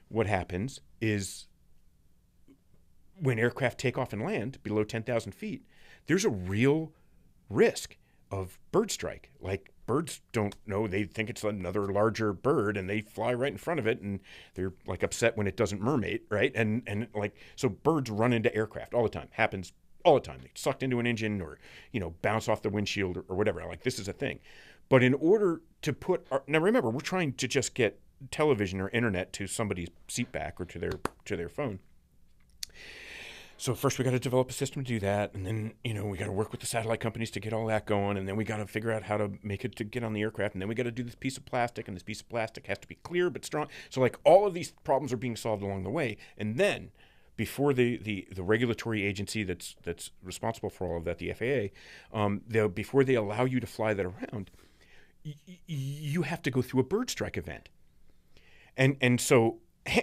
what happens is when aircraft take off and land below 10,000 feet, there's a real risk of bird strike. Like birds don't know, they think it's another larger bird and they fly right in front of it and they're like upset when it doesn't mermate, right? And like, so birds run into aircraft all the time, happens all the time. They get sucked into an engine or, bounce off the windshield or whatever. Like this is a thing. But in order to now remember, we're trying to just get television or internet to somebody's seat back or to their phone. So first we got to develop a system to do that, and then we got to work with the satellite companies to get all that going, and then we got to figure out how to make it to get on the aircraft, and then we got to do this piece of plastic, and this piece of plastic has to be clear but strong. So like all of these problems are being solved along the way, and then before the regulatory agency that's responsible for all of that, the FAA, before they allow you to fly that around, you have to go through a bird strike event. And so,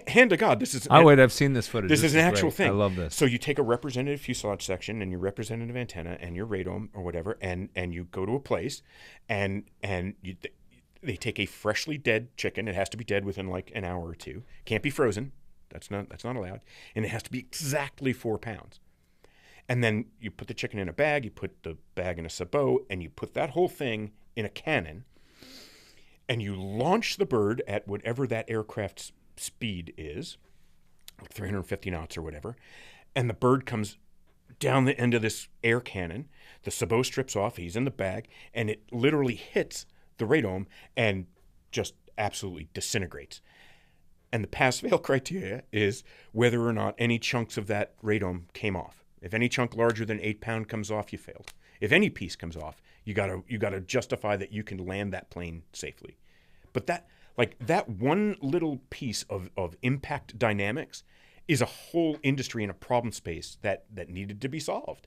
hand to God, this is... I've seen this footage. This is an actual thing. I love this. So you take a representative fuselage section and your representative antenna and your radome or whatever, and you go to a place, and they take a freshly dead chicken. It has to be dead within like an hour or two. Can't be frozen. That's not allowed. And it has to be exactly 4 pounds. And then you put the chicken in a bag, you put the bag in a sabot, and you put that whole thing in a cannon, and you launch the bird at whatever that aircraft's speed is, like 350 knots or whatever, and the bird comes down the end of this air cannon, the sabot strips off, he's in the bag, and it literally hits the radome and just absolutely disintegrates. And the pass-fail criteria is whether or not any chunks of that radome came off. If any chunk larger than 8 pounds comes off, you failed. If any piece comes off, you gotta justify that you can land that plane safely. But that one little piece of impact dynamics is a whole industry and a problem space that needed to be solved,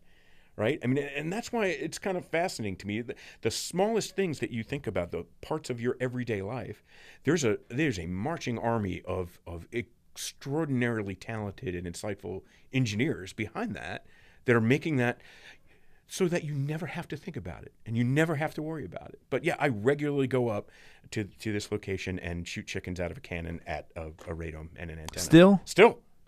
right? I mean, and that's why it's kind of fascinating to me. The smallest things that you think about, the parts of your everyday life, there's a marching army of extraordinarily talented and insightful engineers behind that are making that so that you never have to think about it and you never have to worry about it. But yeah, I regularly go up to this location and shoot chickens out of a cannon at a radome and an antenna.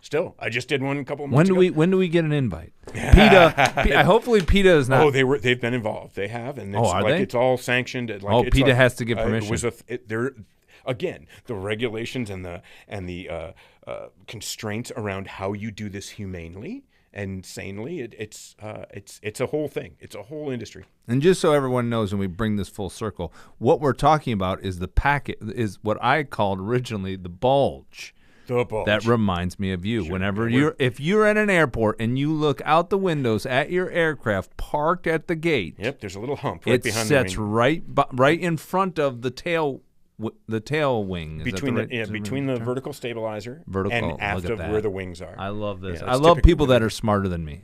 Still. I just did one a couple of months ago. When do we get an invite? PETA. Hopefully PETA is not. Oh, they've been involved. They have, and it's they? It's all sanctioned. PETA has to give permission. Again, the regulations and the constraints around how you do this humanely and sanely, it's a whole thing. It's a whole industry. And just so everyone knows, when we bring this full circle, what we're talking about is the packet, is what I called originally the bulge. The bulge. That reminds me of you. Sure. Whenever if you're at an airport and you look out the windows at your aircraft parked at the gate, yep, there's a little hump right behind the wing. It sets right in front of the tail. The tail wing. Between the vertical stabilizer and aft of where the wings are. I love this. Yeah, I love people that are smarter than me.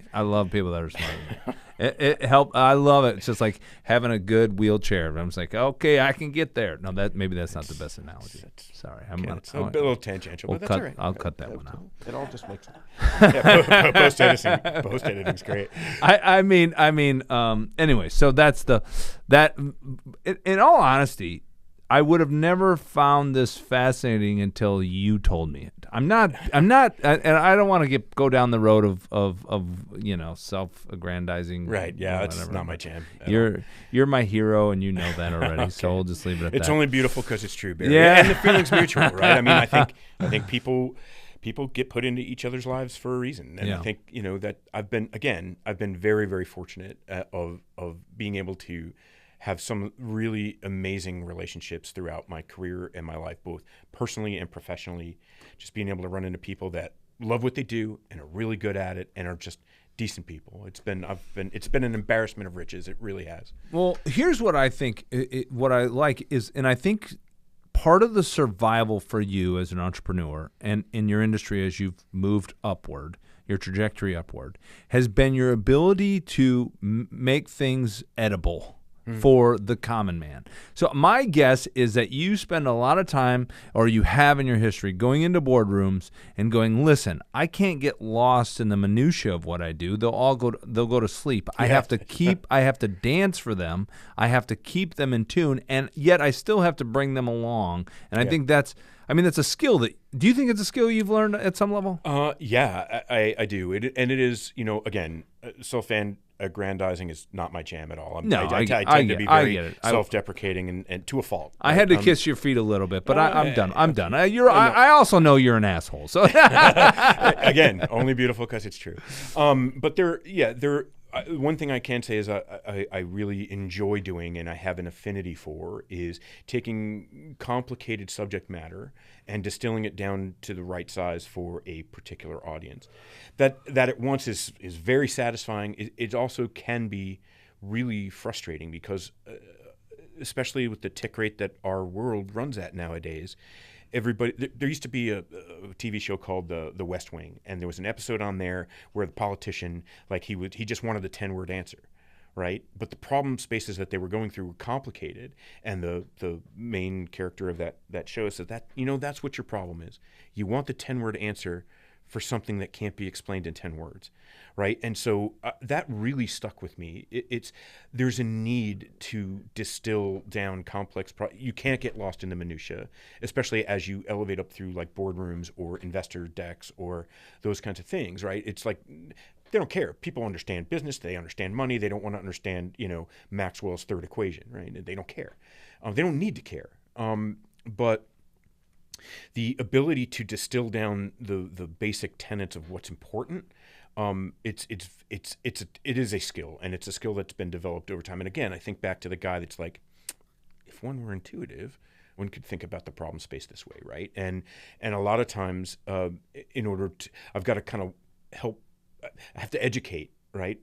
It helped. I love it. It's just like having a good wheelchair. I'm just like, okay, I can get there. No, maybe that's not the best analogy. Sorry, it's a little tangential, but that's all right. I'll cut that one out. It all just makes sense. Yeah, post editing's great. I mean, anyway, so that's that. In all honesty, I would have never found this fascinating until you told me it. I'm not, and I don't want to go down the road of self-aggrandizing. Right? Yeah, it's not my jam. You're my hero, and you know that already. Okay. So we'll just leave it at that. It's only beautiful because it's true, Barry. Yeah, and the feeling's mutual, right? I mean, I think people get put into each other's lives for a reason, and I think that I've been very, very fortunate of being able to have some really amazing relationships throughout my career and my life, both personally and professionally. Just being able to run into people that love what they do and are really good at it and are just decent people. It's been an embarrassment of riches. It really has. Well, here's what I think. What I like is, and I think part of the survival for you as an entrepreneur and in your industry as you've moved upward, your trajectory upward, has been your ability to make things edible for the common man. So my guess is that you spend a lot of time, or you have in your history, going into boardrooms and going, listen, I can't get lost in the minutia of what I do. They'll go to sleep. Yeah. I have to dance for them. I have to keep them in tune, and yet I still have to bring them along. And I think that's a skill do you think it's a skill you've learned at some level? Yeah, I do. It is, again, self-aggrandizing is not my jam at all. I tend to be very self-deprecating and to a fault. I had to kiss your feet a little bit, but I'm done. I'm done. I also know you're an asshole. So again, only beautiful because it's true. But one thing I can say is I really enjoy doing, and I have an affinity for, is taking complicated subject matter and distilling it down to the right size for a particular audience. That at once is very satisfying. It also can be really frustrating because, especially with the tick rate that our world runs at nowadays, there used to be a TV show called The West Wing, and there was an episode on there where the politician, he just wanted the 10-word answer, right? But the problem spaces that they were going through were complicated, and the main character of that show said that's what your problem is. You want the 10-word answer for something that can't be explained in 10 words, right? And so that really stuck with me. There's a need to distill down complex you can't get lost in the minutia, especially as you elevate up through like boardrooms or investor decks or those kinds of things, right? It's like they don't care. People understand business. They understand money. They don't want to understand, Maxwell's third equation, right? They don't care. They don't need to care. But the ability to distill down the basic tenets of what's important, it is a skill, and it's a skill that's been developed over time. And again, I think back to the guy that's like, if one were intuitive, one could think about the problem space this way, right? And a lot of times, I've got to kind of help. I have to educate, right?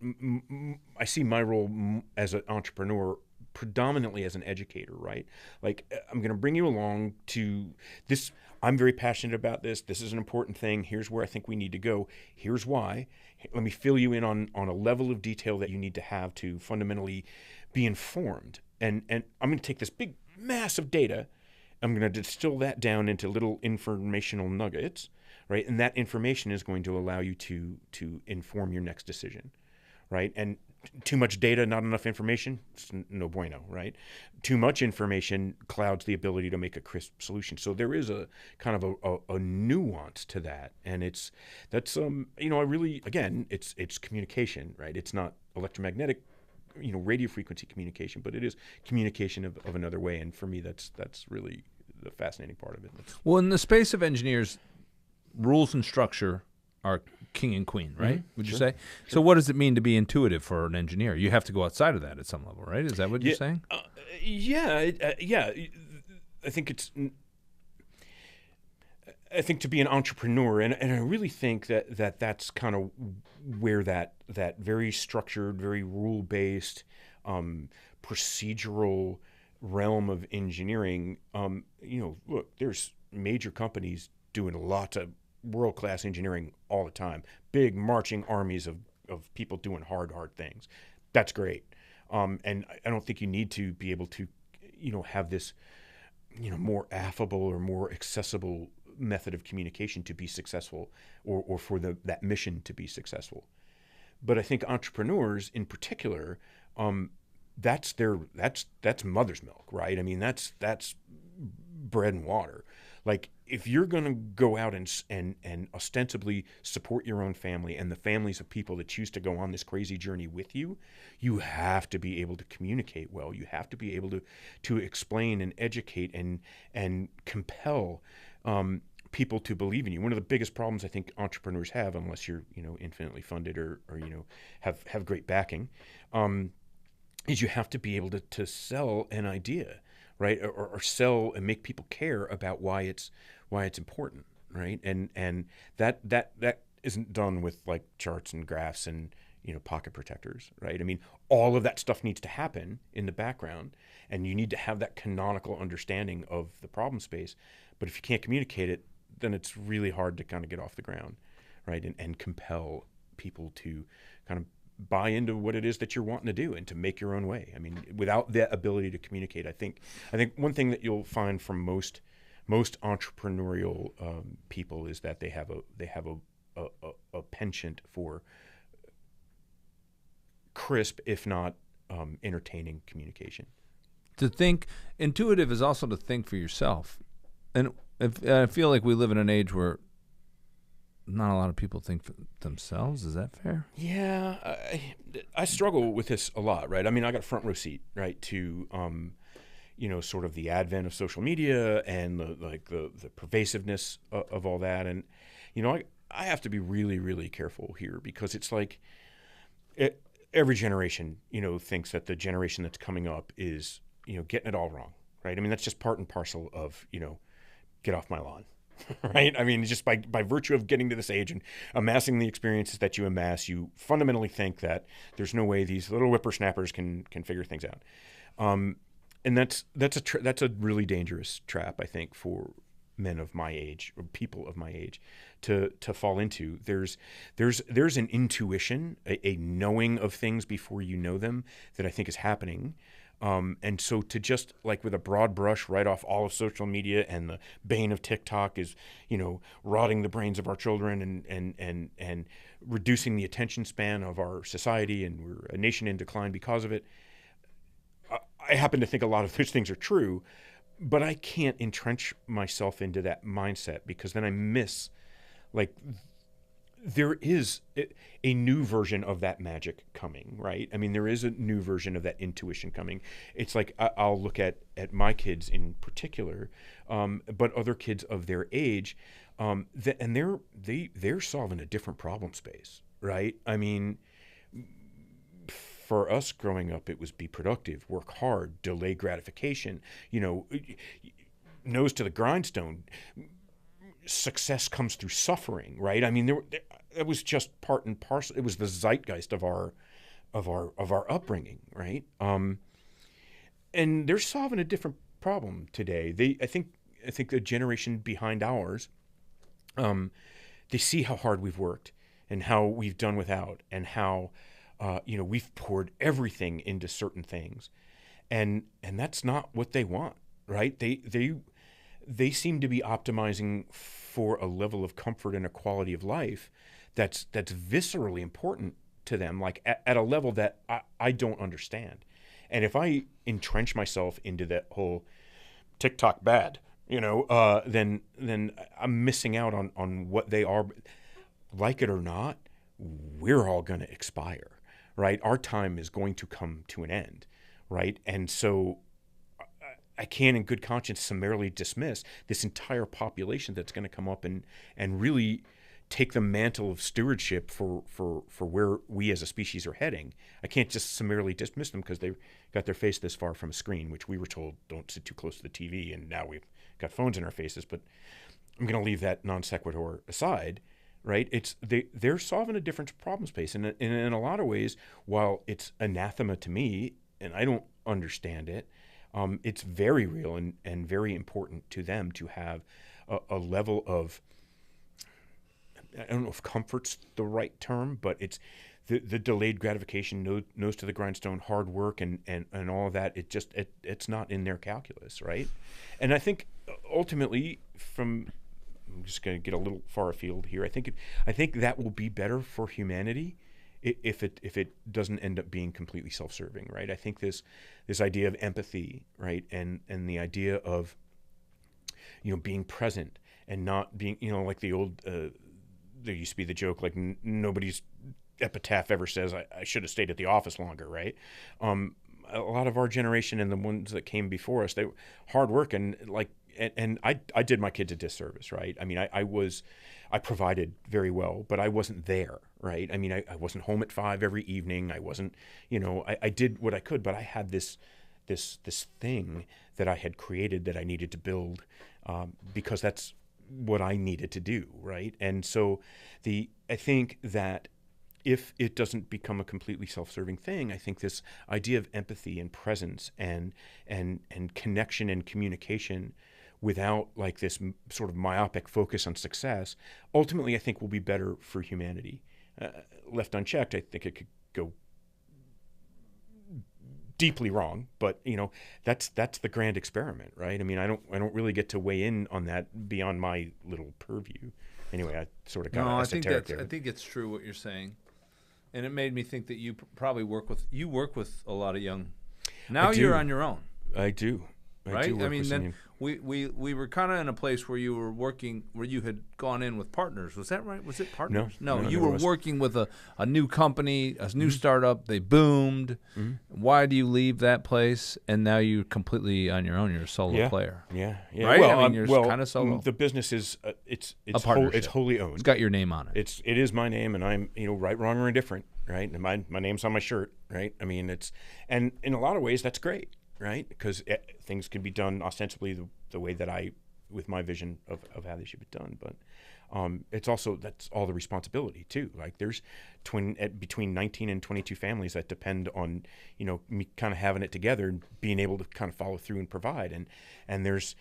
I see my role as an entrepreneur predominantly as an educator, right? Like, I'm going to bring you along to this. I'm very passionate about this. This is an important thing. Here's where I think we need to go. Here's why. Let me fill you in on a level of detail that you need to have to fundamentally be informed. And I'm going to take this big mass of data. I'm going to distill that down into little informational nuggets, right? And that information is going to allow you to inform your next decision, right? And too much data, not enough information, it's no bueno, right? Too much information clouds the ability to make a crisp solution. So there is a kind of a nuance to that, and it's communication, right? It's not electromagnetic, radio frequency communication, but it is communication of another way. And for me, that's really the fascinating part of it. Well, in the space of engineers, rules and structure are king and queen, right? Mm-hmm. Would you say? Sure. So what does it mean to be intuitive for an engineer? You have to go outside of that at some level, right? Is that what you're saying? Yeah. I think to be an entrepreneur, and I really think that's kind of where that very structured, very rule-based, procedural realm of engineering, look, there's major companies doing lots of world-class engineering all the time. Big marching armies of people doing hard things. that's great. And I don't think you need to be able to, have this, more affable or more accessible method of communication to be successful, or for that mission to be successful. But I think entrepreneurs in particular, that's mother's milk, right? I mean, that's bread and water. Like, if you're going to go out and ostensibly support your own family and the families of people that choose to go on this crazy journey with you, you have to be able to communicate well. You have to be able to explain and educate and compel people to believe in you. One of the biggest problems I think entrepreneurs have, unless you're infinitely funded or have great backing, is you have to be able to sell an idea, right? Or sell and make people care about why it's important, right? And that isn't done with like charts and graphs and pocket protectors, right? I mean, all of that stuff needs to happen in the background, and you need to have that canonical understanding of the problem space. But if you can't communicate it, then it's really hard to kind of get off the ground, right? And compel people to kind of buy into what it is that you're wanting to do and to make your own way. I mean, without that ability to communicate, I think one thing that you'll find from most entrepreneurial people is that they have a penchant for crisp, if not entertaining communication. To think intuitive is also to think for yourself, and I feel like we live in an age where not a lot of people think for themselves. Is that fair? Yeah, I struggle with this a lot, right? I mean, I got a front row seat, right, to sort of the advent of social media and the pervasiveness of all that, and I have to be really, really careful here, because it's like every generation thinks that the generation that's coming up is getting it all wrong, right? I mean, that's just part and parcel of get off my lawn. Right? I mean, just by virtue of getting to this age and amassing the experiences that you amass, you fundamentally think that there's no way these little whippersnappers can figure things out. And that's a really dangerous trap, I think, for men of my age or people of my age to fall into. There's an intuition, a knowing of things before you know them, that I think is happening. And so to just like with a broad brush write off all of social media and the bane of TikTok is, rotting the brains of our children and reducing the attention span of our society, and we're a nation in decline because of it. I happen to think a lot of those things are true, but I can't entrench myself into that mindset, because then I miss, like, there is a new version of that magic coming, right? I mean, there is a new version of that intuition coming. It's like I'll look at my kids in particular, but other kids of their age, and they're solving a different problem space, right? I mean, for us growing up, it was be productive, work hard, delay gratification, nose to the grindstone. Success comes through suffering, right? I mean, it was just part and parcel. It was the zeitgeist of our upbringing, right? And they're solving a different problem today. I think the generation behind ours, they see how hard we've worked and how we've done without, and how we've poured everything into certain things, and that's not what they want, right? They seem to be optimizing for a level of comfort and a quality of life that's viscerally important to them, like at a level that I don't understand. And if I entrench myself into that whole TikTok bad, then I'm missing out on what they are. Like it or not, we're all going to expire, right? Our time is going to come to an end, right? And so I can't in good conscience summarily dismiss this entire population that's going to come up and really take the mantle of stewardship for where we as a species are heading. I can't just summarily dismiss them because they've got their face this far from a screen, which we were told don't sit too close to the TV, and now we've got phones in our faces. But I'm going to leave that non sequitur aside, right? They're solving a different problem space, and in a lot of ways, while it's anathema to me and I don't understand it, it's very real and very important to them to have a level of I don't know if comfort's the right term, but it's the delayed gratification, nose to the grindstone, hard work, and all of that. It's not in their calculus, right? And I think ultimately, I'm just going to get a little far afield here. I think that will be better for humanity if it doesn't end up being completely self-serving, right? I think this idea of empathy, right, and the idea of being present and not being like the old there used to be the joke like nobody's epitaph ever says I should have stayed at the office longer, right? A lot of our generation and the ones that came before us, they were hard work and I did my kids a disservice, right? I mean, I provided very well, but I wasn't there, right? I mean, I wasn't home at 5 every evening. I wasn't, I did what I could, but I had this thing that I had created that I needed to build because that's what I needed to do, right? And so I think that if it doesn't become a completely self-serving thing, I think this idea of empathy and presence and connection and communication without like this sort of myopic focus on success, ultimately I think will be better for humanity. Left unchecked, I think it could go deeply wrong, but that's the grand experiment, right? I mean, I don't really get to weigh in on that beyond my little purview. Anyway, I sort of got esoteric there. I think it's true what you're saying. And it made me think that you probably work with a lot of young. Now you're on your own. I do. Right? I mean, then we were kind of in a place where you were working, where you had gone in with partners. Was that right? Was it partners? No, you were working with a new company, a new startup. They boomed. Mm-hmm. Why do you leave that place? And now you're completely on your own. You're a solo player. Yeah. Right? Well, I mean, you're kind of solo. The business is it's wholly owned. It's got your name on it. It is my name, and I'm right, wrong, or indifferent. Right, and my name's on my shirt. Right. I mean, and in a lot of ways that's great. Right, because things can be done ostensibly the way that with my vision of how they should be done. But it's also, that's all the responsibility too. Like there's between 19 and 22 families that depend on me kind of having it together and being able to kind of follow through and provide. And there's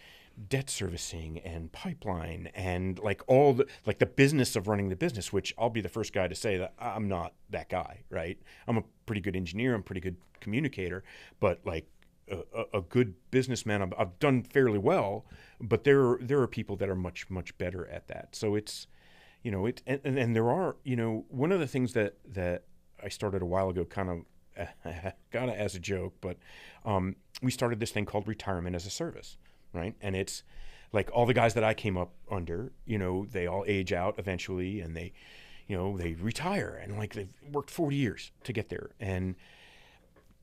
debt servicing and pipeline and like all the business of running the business, which I'll be the first guy to say that I'm not that guy. Right, I'm a pretty good engineer, I'm a pretty good communicator, but like a good businessman, I've done fairly well, but there are people that are much better at that. So it's, and there are, one of the things that I started a while ago, kind of as a joke, but we started this thing called retirement as a service, right? And it's like all the guys that I came up under, they all age out eventually, and they retire, and like they've worked 40 years to get there, and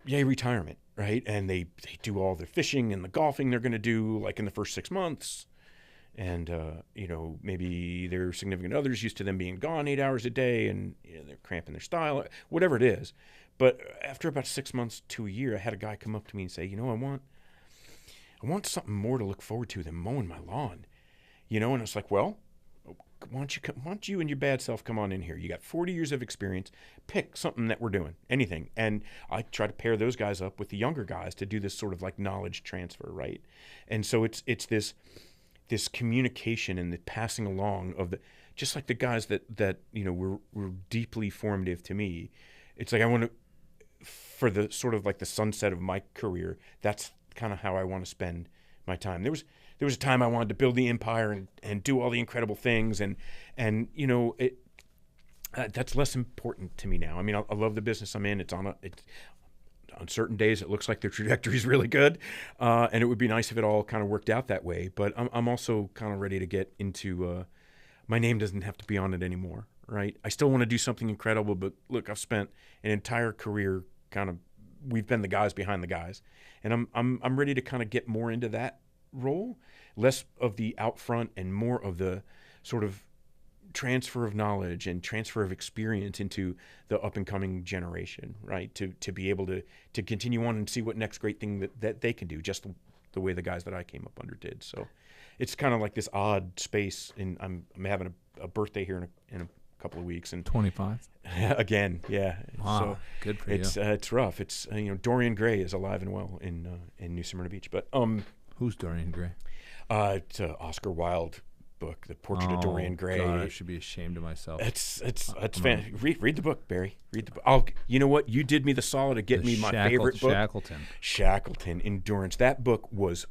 yay, retirement. Right, and they do all the fishing and the golfing they're going to do like in the first 6 months, and maybe their significant others used to them being gone 8 hours a day, and they're cramping their style, whatever it is. But after about 6 months to a year, I had a guy come up to me and say, I want something more to look forward to than mowing my lawn, and it's like, well, why don't you and your bad self come on in here? You got 40 years of experience. Pick something that we're doing, anything. And I try to pair those guys up with the younger guys to do this sort of like knowledge transfer, right? And so it's this communication and the passing along of just like the guys that were deeply formative to me. It's like I want to, for the sort of like the sunset of my career, that's kind of how I want to spend my time. There was a time I wanted to build the empire and do all the incredible things, and that's less important to me now. I mean, I love the business I'm in. It's on certain days it looks like the trajectory is really good, and it would be nice if it all kind of worked out that way. But I'm also kind of ready to get into my name doesn't have to be on it anymore, right? I still want to do something incredible, but look, I've spent an entire career we've been the guys behind the guys, and I'm ready to kind of get more into that role, less of the out front and more of the sort of transfer of knowledge and transfer of experience into the up and coming generation, right? To be able to continue on and see what next great thing that they can do, just the way the guys that I came up under did. So it's kind of like this odd space, and I'm having a birthday here in a couple of weeks, and 25 again, yeah. Wow, so good for you. It's rough. It's Dorian Gray is alive and well in New Smyrna Beach, but who's Dorian Gray? It's Oscar Wilde book, The Portrait of Dorian Gray. God, I should be ashamed of myself. It's fan. Read the book, Barry. Read the book. You know what? You did me the solid of getting me my favorite book. Shackleton, Endurance. That book was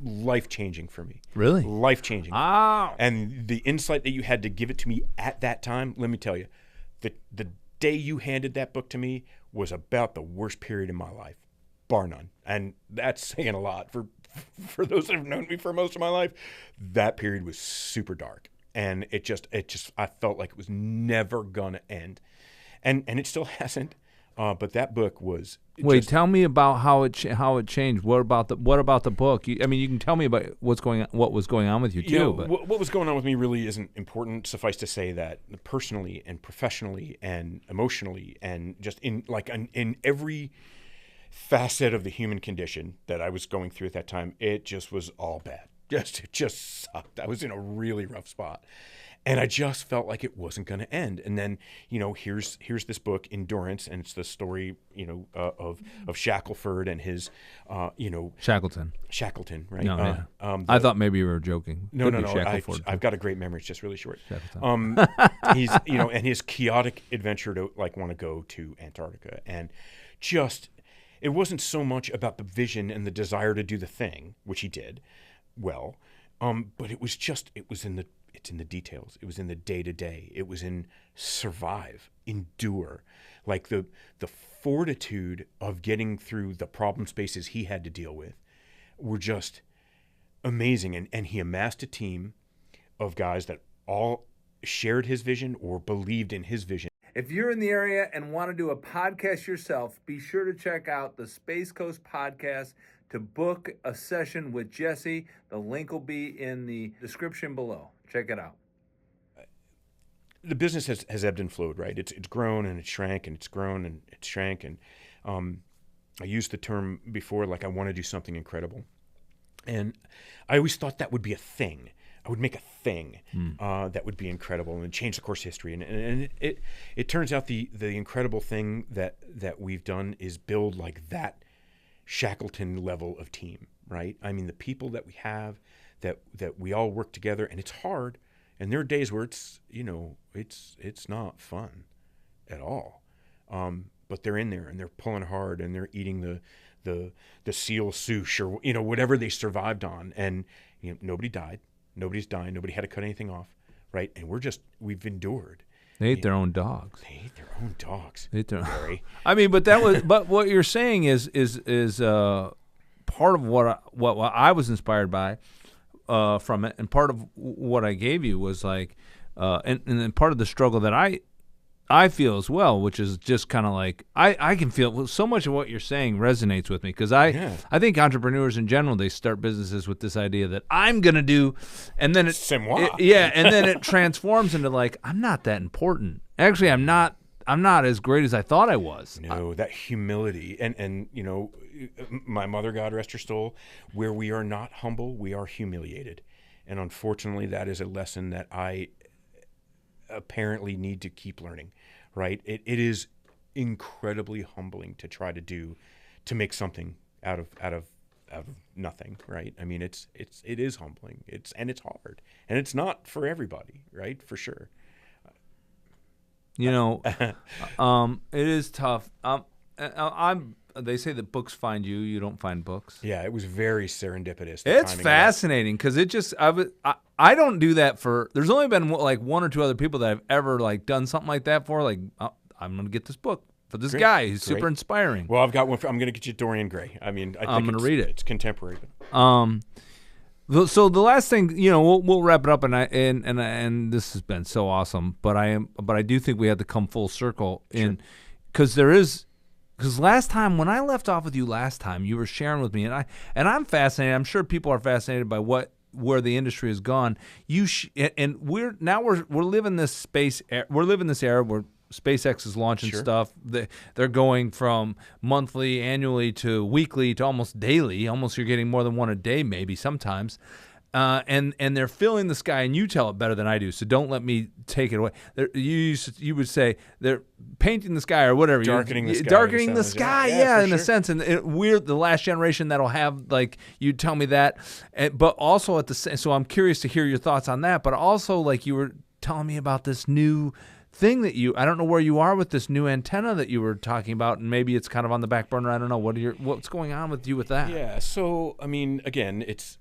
life-changing for me. Really? Life-changing. Oh. And the insight that you had to give it to me at that time, let me tell you, the day you handed that book to me was about the worst period in my life, bar none. And that's saying a lot for those that have known me for most of my life. That period was super dark. And it just I felt like it was never going to end. And it still hasn't. But that book was. Wait, tell me about how it changed. What about the book? You can tell me about what was going on with you too. But what was going on with me really isn't important. Suffice to say that personally and professionally and emotionally and just in every facet of the human condition that I was going through at that time, it just was all bad. It just sucked. I was in a really rough spot. And I just felt like it wasn't going to end. And then, here's this book, Endurance, and it's the story, of Shackelford and his, Shackleton. Shackleton, right? No, yeah. I thought maybe you were joking. No. I've got a great memory. It's just really short. He's, and his chaotic adventure to want to go to Antarctica, and just it wasn't so much about the vision and the desire to do the thing, which he did well, but it's in the details. It was in the day-to-day. It was in survive, endure. Like the fortitude of getting through the problem spaces he had to deal with were just amazing. And he amassed a team of guys that all shared his vision or believed in his vision. If you're in the area and want to do a podcast yourself, be sure to check out the Space Coast Podcast to book a session with Jesse. The link will be in the description below. Check it out. The business has ebbed and flowed, right? It's grown and it shrank, and it's grown and it shrank. And I used the term before, I want to do something incredible. And I always thought that would be a thing. I would make a thing that would be incredible and change the course of history. And it turns out the incredible thing that we've done is build that Shackleton level of team, right? I mean, the people that we have, that we all work together, and it's hard. And there are days where it's not fun at all. But they're in there and they're pulling hard and they're eating the seal souche or whatever they survived on. And nobody died. Nobody's dying. Nobody had to cut anything off, right? And we've endured. They ate their own dogs. They ate their own dogs. I mean, but what you're saying is part of what I was inspired by from it, and part of what I gave you was and then part of the struggle that I feel as well, which is just kind of I can feel so much of what you're saying resonates with me, because I think entrepreneurs in general, they start businesses with this idea that I'm gonna do, and then and then it transforms into I'm not that important. Actually, I'm not as great as I thought I was. No, that humility, and my mother, God rest her soul, where we are not humble, we are humiliated, and unfortunately, that is a lesson that I apparently need to keep learning, right? It is incredibly humbling to try to make something out of nothing, right? I mean, it is humbling. It's hard, and it's not for everybody, right? For sure. It is tough. They say that books find you. You don't find books. Yeah, it was very serendipitous. It's fascinating because I don't do that for. There's only been one or two other people that I've ever done something like that for. I'm going to get this book for this guy. He's super inspiring. Well, I've got one. I'm going to get you Dorian Gray. I mean, I'm going to read it. It's contemporary. So the last thing, we'll wrap it up, and this has been so awesome. But I do think we have to come full circle because last time, when I left off with you last time, you were sharing with me, and I'm fascinated. I'm sure people are fascinated by where the industry has gone. We're living this space. We're living this era where SpaceX is launching stuff. They're going from monthly, annually to weekly to almost daily. Almost you're getting more than one a day, maybe sometimes. and they're filling the sky, and you tell it better than I do, so don't let me take it away. You would say they're painting the sky or whatever, darkening the sky, darkening the sky, yeah, in sure. a sense. And we're the last generation that'll have, like, you tell me that, but also at the same. So I'm curious to hear your thoughts on that. But also, like, you were telling me about this new thing that I don't know where you are with this new antenna that you were talking about, and maybe it's kind of on the back burner. I don't know. What's going on with you with that? Yeah. So I mean, again, it's.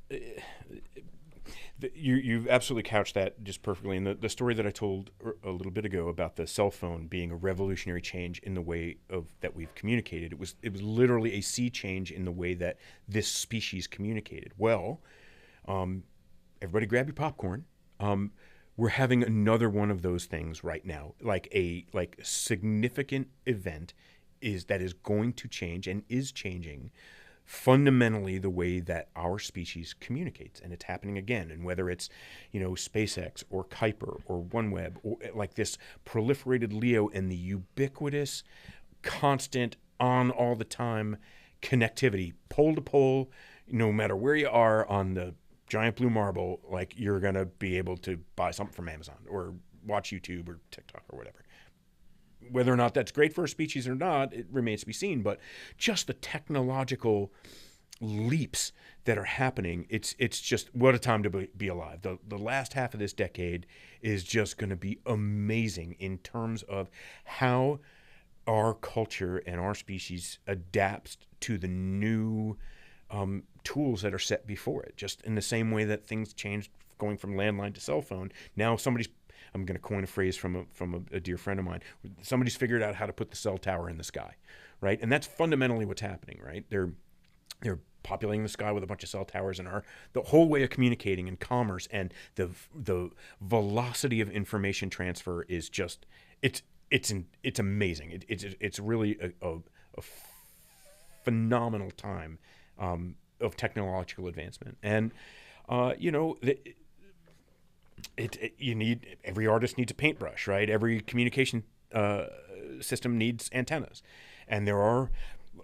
You've absolutely couched that just perfectly. And the story that I told a little bit ago about the cell phone being a revolutionary change in the way that we've communicated, it was literally a sea change in the way that this species communicated. Well, everybody grab your popcorn. We're having another one of those things right now, like a significant event that is going to change and is changing fundamentally the way that our species communicates, and it's happening again. And whether it's, SpaceX or Kuiper or OneWeb, or like this proliferated LEO and the ubiquitous, constant, on all the time connectivity, pole to pole, no matter where you are on the giant blue marble, like, you're gonna be able to buy something from Amazon or watch YouTube or TikTok or whatever. Whether or not that's great for a species or not, it remains to be seen. But just the technological leaps that are happening, it's just, what a time to be alive. The last half of this decade is just going to be amazing in terms of how our culture and our species adapts to the new tools that are set before it. Just in the same way that things changed going from landline to cell phone. Now I'm going to coin a phrase from a dear friend of mine. Somebody's figured out how to put the cell tower in the sky, right? And that's fundamentally what's happening, right? They're populating the sky with a bunch of cell towers, and the whole way of communicating and commerce and the velocity of information transfer is just it's amazing. It's really a phenomenal time of technological advancement, and every artist needs a paintbrush, right? Every communication system needs antennas, and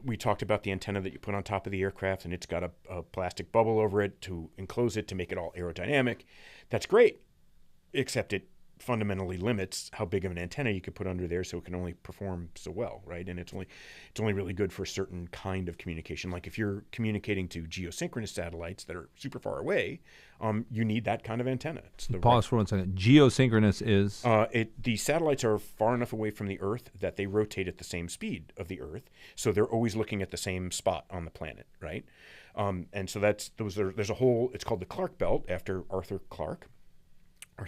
we talked about the antenna that you put on top of the aircraft, and it's got a plastic bubble over it to enclose it to make it all aerodynamic. That's great, except it fundamentally limits how big of an antenna you could put under there, so it can only perform so well, right? And it's only really good for a certain kind of communication. Like if you're communicating to geosynchronous satellites that are super far away, you need that kind of antenna. Pause for 1 second. Geosynchronous is? The satellites are far enough away from the Earth that they rotate at the same speed of the Earth, so they're always looking at the same spot on the planet, right? And so there's a whole, it's called the Clark Belt after Arthur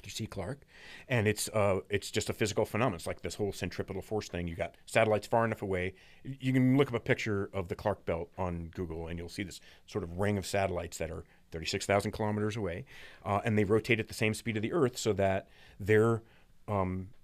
C. Clarke, and it's just a physical phenomenon. It's like this whole centripetal force thing. You got satellites far enough away. You can look up a picture of the Clark Belt on Google, and you'll see this sort of ring of satellites that are 36,000 kilometers away, and they rotate at the same speed of the Earth so that their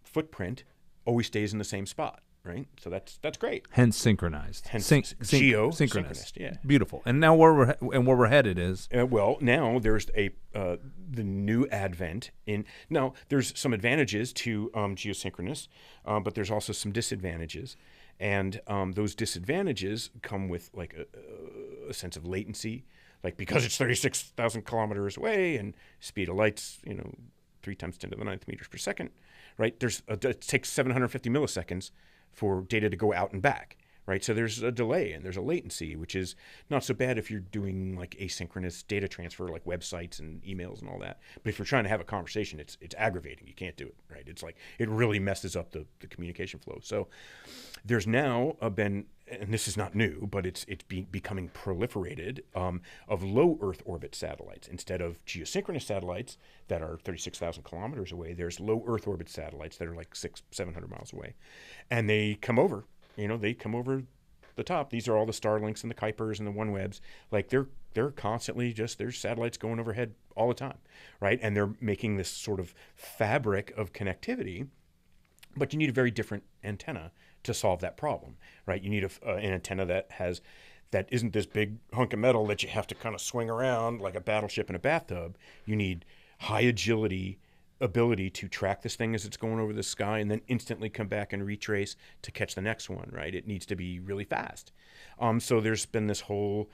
footprint always stays in the same spot. Right, so that's great. Hence synchronized. Hence geosynchronous. Yeah, beautiful. And now where we're headed is well, now there's the new advent in. Now there's some advantages to geosynchronous, but there's also some disadvantages, and those disadvantages come with like a sense of latency, like because it's 36,000 kilometers away and speed of light's 3 times 10 to the 9th meters per second, right? It takes 750 milliseconds for data to go out and back, right? So there's a delay and there's a latency, which is not so bad if you're doing like asynchronous data transfer, like websites and emails and all that. But if you're trying to have a conversation, it's aggravating. You can't do it, right? It's like it really messes up the communication flow. So there's now been, and this is not new, but it's becoming proliferated of low Earth orbit satellites. Instead of geosynchronous satellites that are 36,000 kilometers away, there's low Earth orbit satellites that are like 700 miles away. And they come over, they come over the top. These are all the Starlinks and the Kuipers and the OneWebs. Like they're constantly there's satellites going overhead all the time, right? And they're making this sort of fabric of connectivity, but you need a very different antenna to solve that problem, right? You need an antenna that isn't this big hunk of metal that you have to kind of swing around like a battleship in a bathtub. You need high agility ability to track this thing as it's going over the sky and then instantly come back and retrace to catch the next one, right? It needs to be really fast. So there's been this whole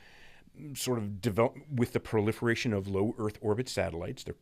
sort of develop with the proliferation of low Earth orbit satellites. They're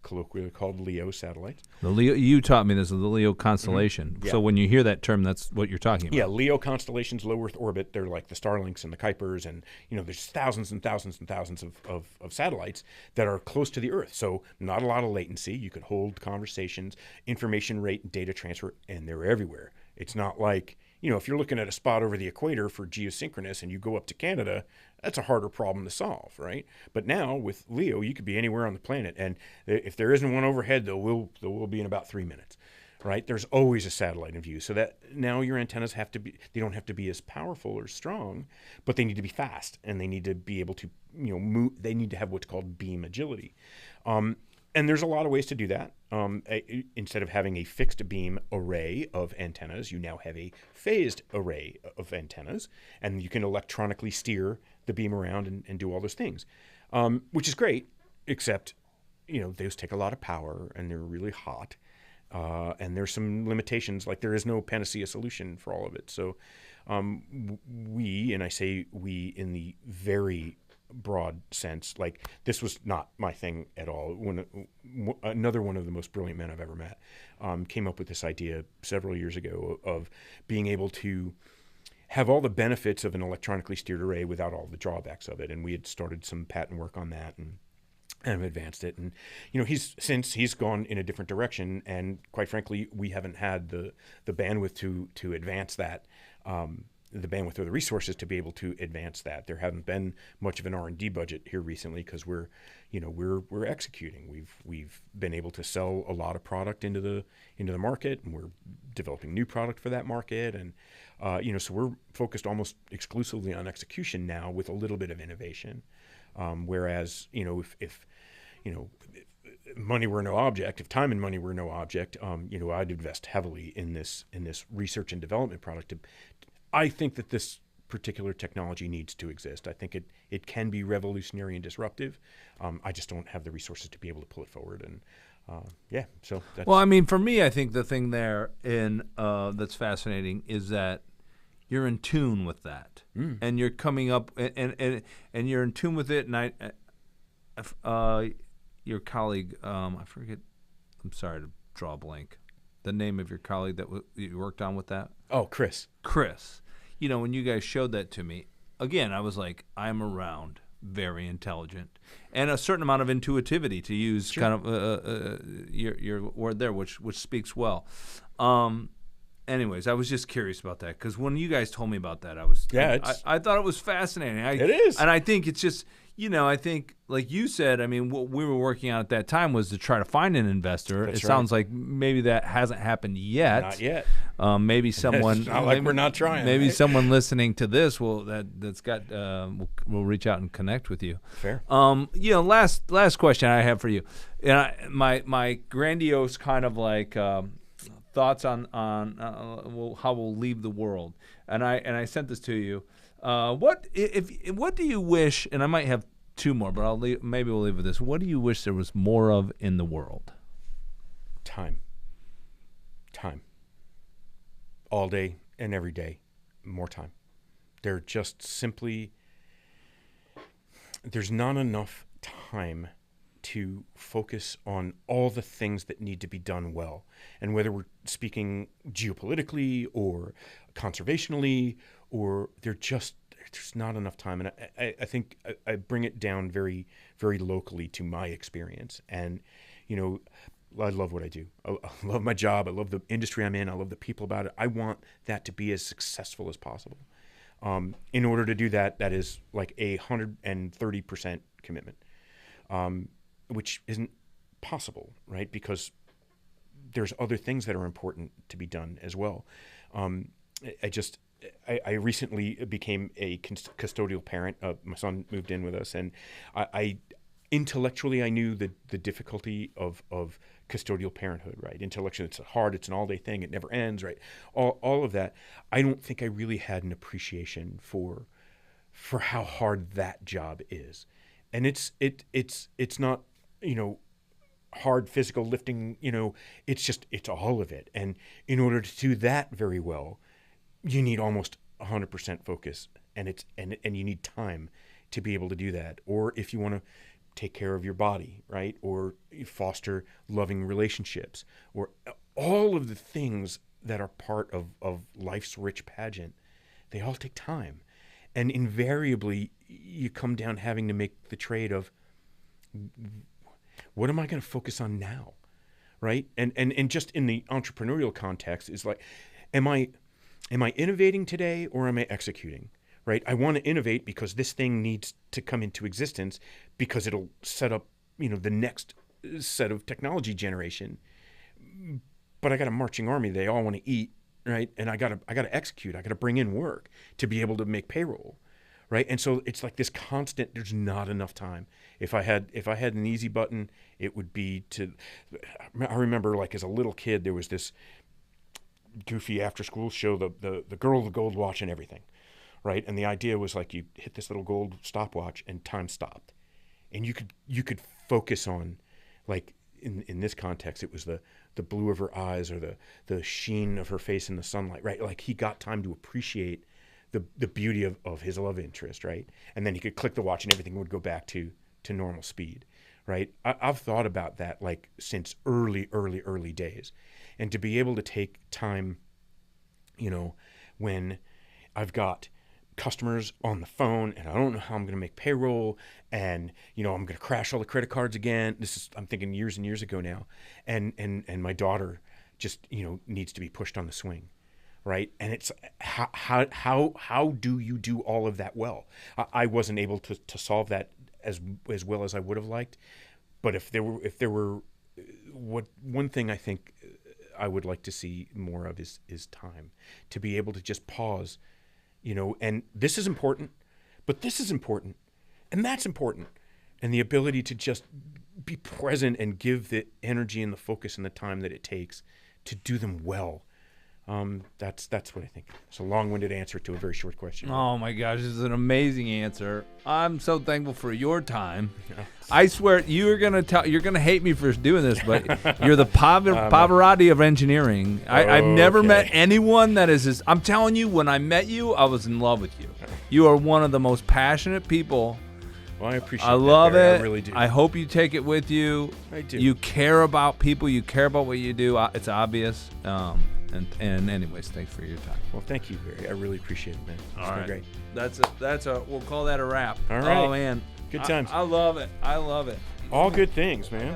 colloquially called LEO satellites. The Leo, you taught me this, the Leo constellation. Mm-hmm. Yeah. So when you hear that term, that's what you're talking about. Yeah, LEO constellations, low Earth orbit, they're like the Starlinks and the Kuipers, and there's thousands and thousands and thousands of satellites that are close to the Earth. So not a lot of latency. You could hold conversations, information rate, data transfer, and they're everywhere. It's not like, if you're looking at a spot over the equator for geosynchronous and you go up to Canada, that's a harder problem to solve, right? But now with LEO, you could be anywhere on the planet, and if there isn't one overhead, there will be in about 3 minutes, right? There's always a satellite in view, so that now your antennas they don't have to be as powerful or strong, but they need to be fast, and they need to be able to, move. They need to have what's called beam agility. And there's a lot of ways to do that. Instead of having a fixed beam array of antennas, you now have a phased array of antennas, and you can electronically steer the beam around and do all those things, which is great, except, those take a lot of power, and they're really hot, and there's some limitations. Like, there is no panacea solution for all of it. So and I say we in the very broad sense, like, this was not my thing at all. When another one of the most brilliant men I've ever met came up with this idea several years ago of being able to have all the benefits of an electronically steered array without all the drawbacks of it. And we had started some patent work on that and advanced it. And he's gone in a different direction, and quite frankly, we haven't had the bandwidth to advance that. The bandwidth or the resources to be able to advance that. There hasn't been much of an R&D budget here recently because we're executing. We've been able to sell a lot of product into the market, and we're developing new product for that market, and so we're focused almost exclusively on execution now with a little bit of innovation. Whereas if money were no object, if time and money were no object, I'd invest heavily in this research and development product. I think that this particular technology needs to exist. I think it can be revolutionary and disruptive. I just don't have the resources to be able to pull it forward. And so that's... Well, I mean, for me, I think the thing there that's fascinating is that you're in tune with that, and you're coming up and you're in tune with it. And your colleague, I forget. I'm sorry to draw a blank. The name of your colleague that you worked on with that? Oh, Chris. When you guys showed that to me, again, I was like, I'm around very intelligent and a certain amount of intuitivity, to use kind of your word there, which speaks well. Anyways, I was just curious about that because when you guys told me about that, I thought it was fascinating. It is. And I think it's just, I think, like you said, I mean, what we were working on at that time was to try to find an investor. That's it sounds like maybe that hasn't happened yet. Not yet. Maybe someone. It's not like we're not trying. Maybe right? someone listening to this will reach out and connect with you. Fair. Last question I have for you. My grandiose kind of like thoughts on how we'll leave the world, and I sent this to you. What do you wish? And I might have two more, but maybe we'll leave with this. What do you wish there was more of in the world? Time. All day and every day, more time. There's not enough time to focus on all the things that need to be done well. And whether we're speaking geopolitically or conservationally, or there's not enough time. And I think I bring it down very, very locally to my experience. And, I love what I do. I love my job. I love the industry I'm in. I love the people about it. I want that to be as successful as possible. In order to do that, that is like 130% commitment, which isn't possible, right? Because there's other things that are important to be done as well. I recently became a custodial parent. My son moved in with us, and I intellectually I knew the difficulty of custodial parenthood, right? Intellectually, it's hard. It's an all-day thing. It never ends, right? All of that. I don't think I really had an appreciation for how hard that job is, and it's not hard physical lifting. It's all of it. And in order to do that very well, you need almost 100% focus, and you need time to be able to do that. Or if you want to take care of your body, right? Or foster loving relationships, or all of the things that are part of life's rich pageant, they all take time. And invariably, you come down having to make the trade of, what am I going to focus on now, right? And just in the entrepreneurial context, is like, am I innovating today, or am I executing, right? I want to innovate because this thing needs to come into existence, because it'll set up, the next set of technology generation. But I got a marching army; they all want to eat, right? And I got to execute. I got to bring in work to be able to make payroll, right? And so it's like this constant. There's not enough time. If I had an easy button, it would be to. I remember, like, as a little kid, there was this goofy after school show, the girl with the gold watch and everything, right? And the idea was, like, you hit this little gold stopwatch and time stopped, and you could focus on, like, in this context, it was the blue of her eyes, or the sheen of her face in the sunlight, right? Like, he got time to appreciate the beauty of his love interest, right? And then he could click the watch and everything would go back to normal speed, right? I've thought about that, like, since early days. And to be able to take time, when I've got customers on the phone and I don't know how I'm going to make payroll, and I'm going to crash all the credit cards again. I'm thinking years and years ago now, and my daughter just needs to be pushed on the swing, right? And it's how do you do all of that well? I wasn't able to solve that as well as I would have liked, but if there were one thing I think I would like to see more of is time, to be able to just pause. And this is important, but this is important, and that's important. And the ability to just be present and give the energy and the focus and the time that it takes to do them well. That's what I think. It's a long-winded answer to a very short question. Oh my gosh, this is an amazing answer. I'm so thankful for your time. I swear you're gonna hate me for doing this, but you're the Pavarotti of engineering. I've never met anyone that is as. I'm telling you, when I met you, I was in love with you. You are one of the most passionate people. Well, I appreciate I that, love Barry. it. I really do. I hope you take it with you. I do. You care about people. You care about what you do. It's obvious. And anyways, thanks for your time. Well, thank you, Barry. I really appreciate it, man. It's been great. That's a. We'll call that a wrap. All right. Oh man, Good times. I love it. I love it. All good things, man.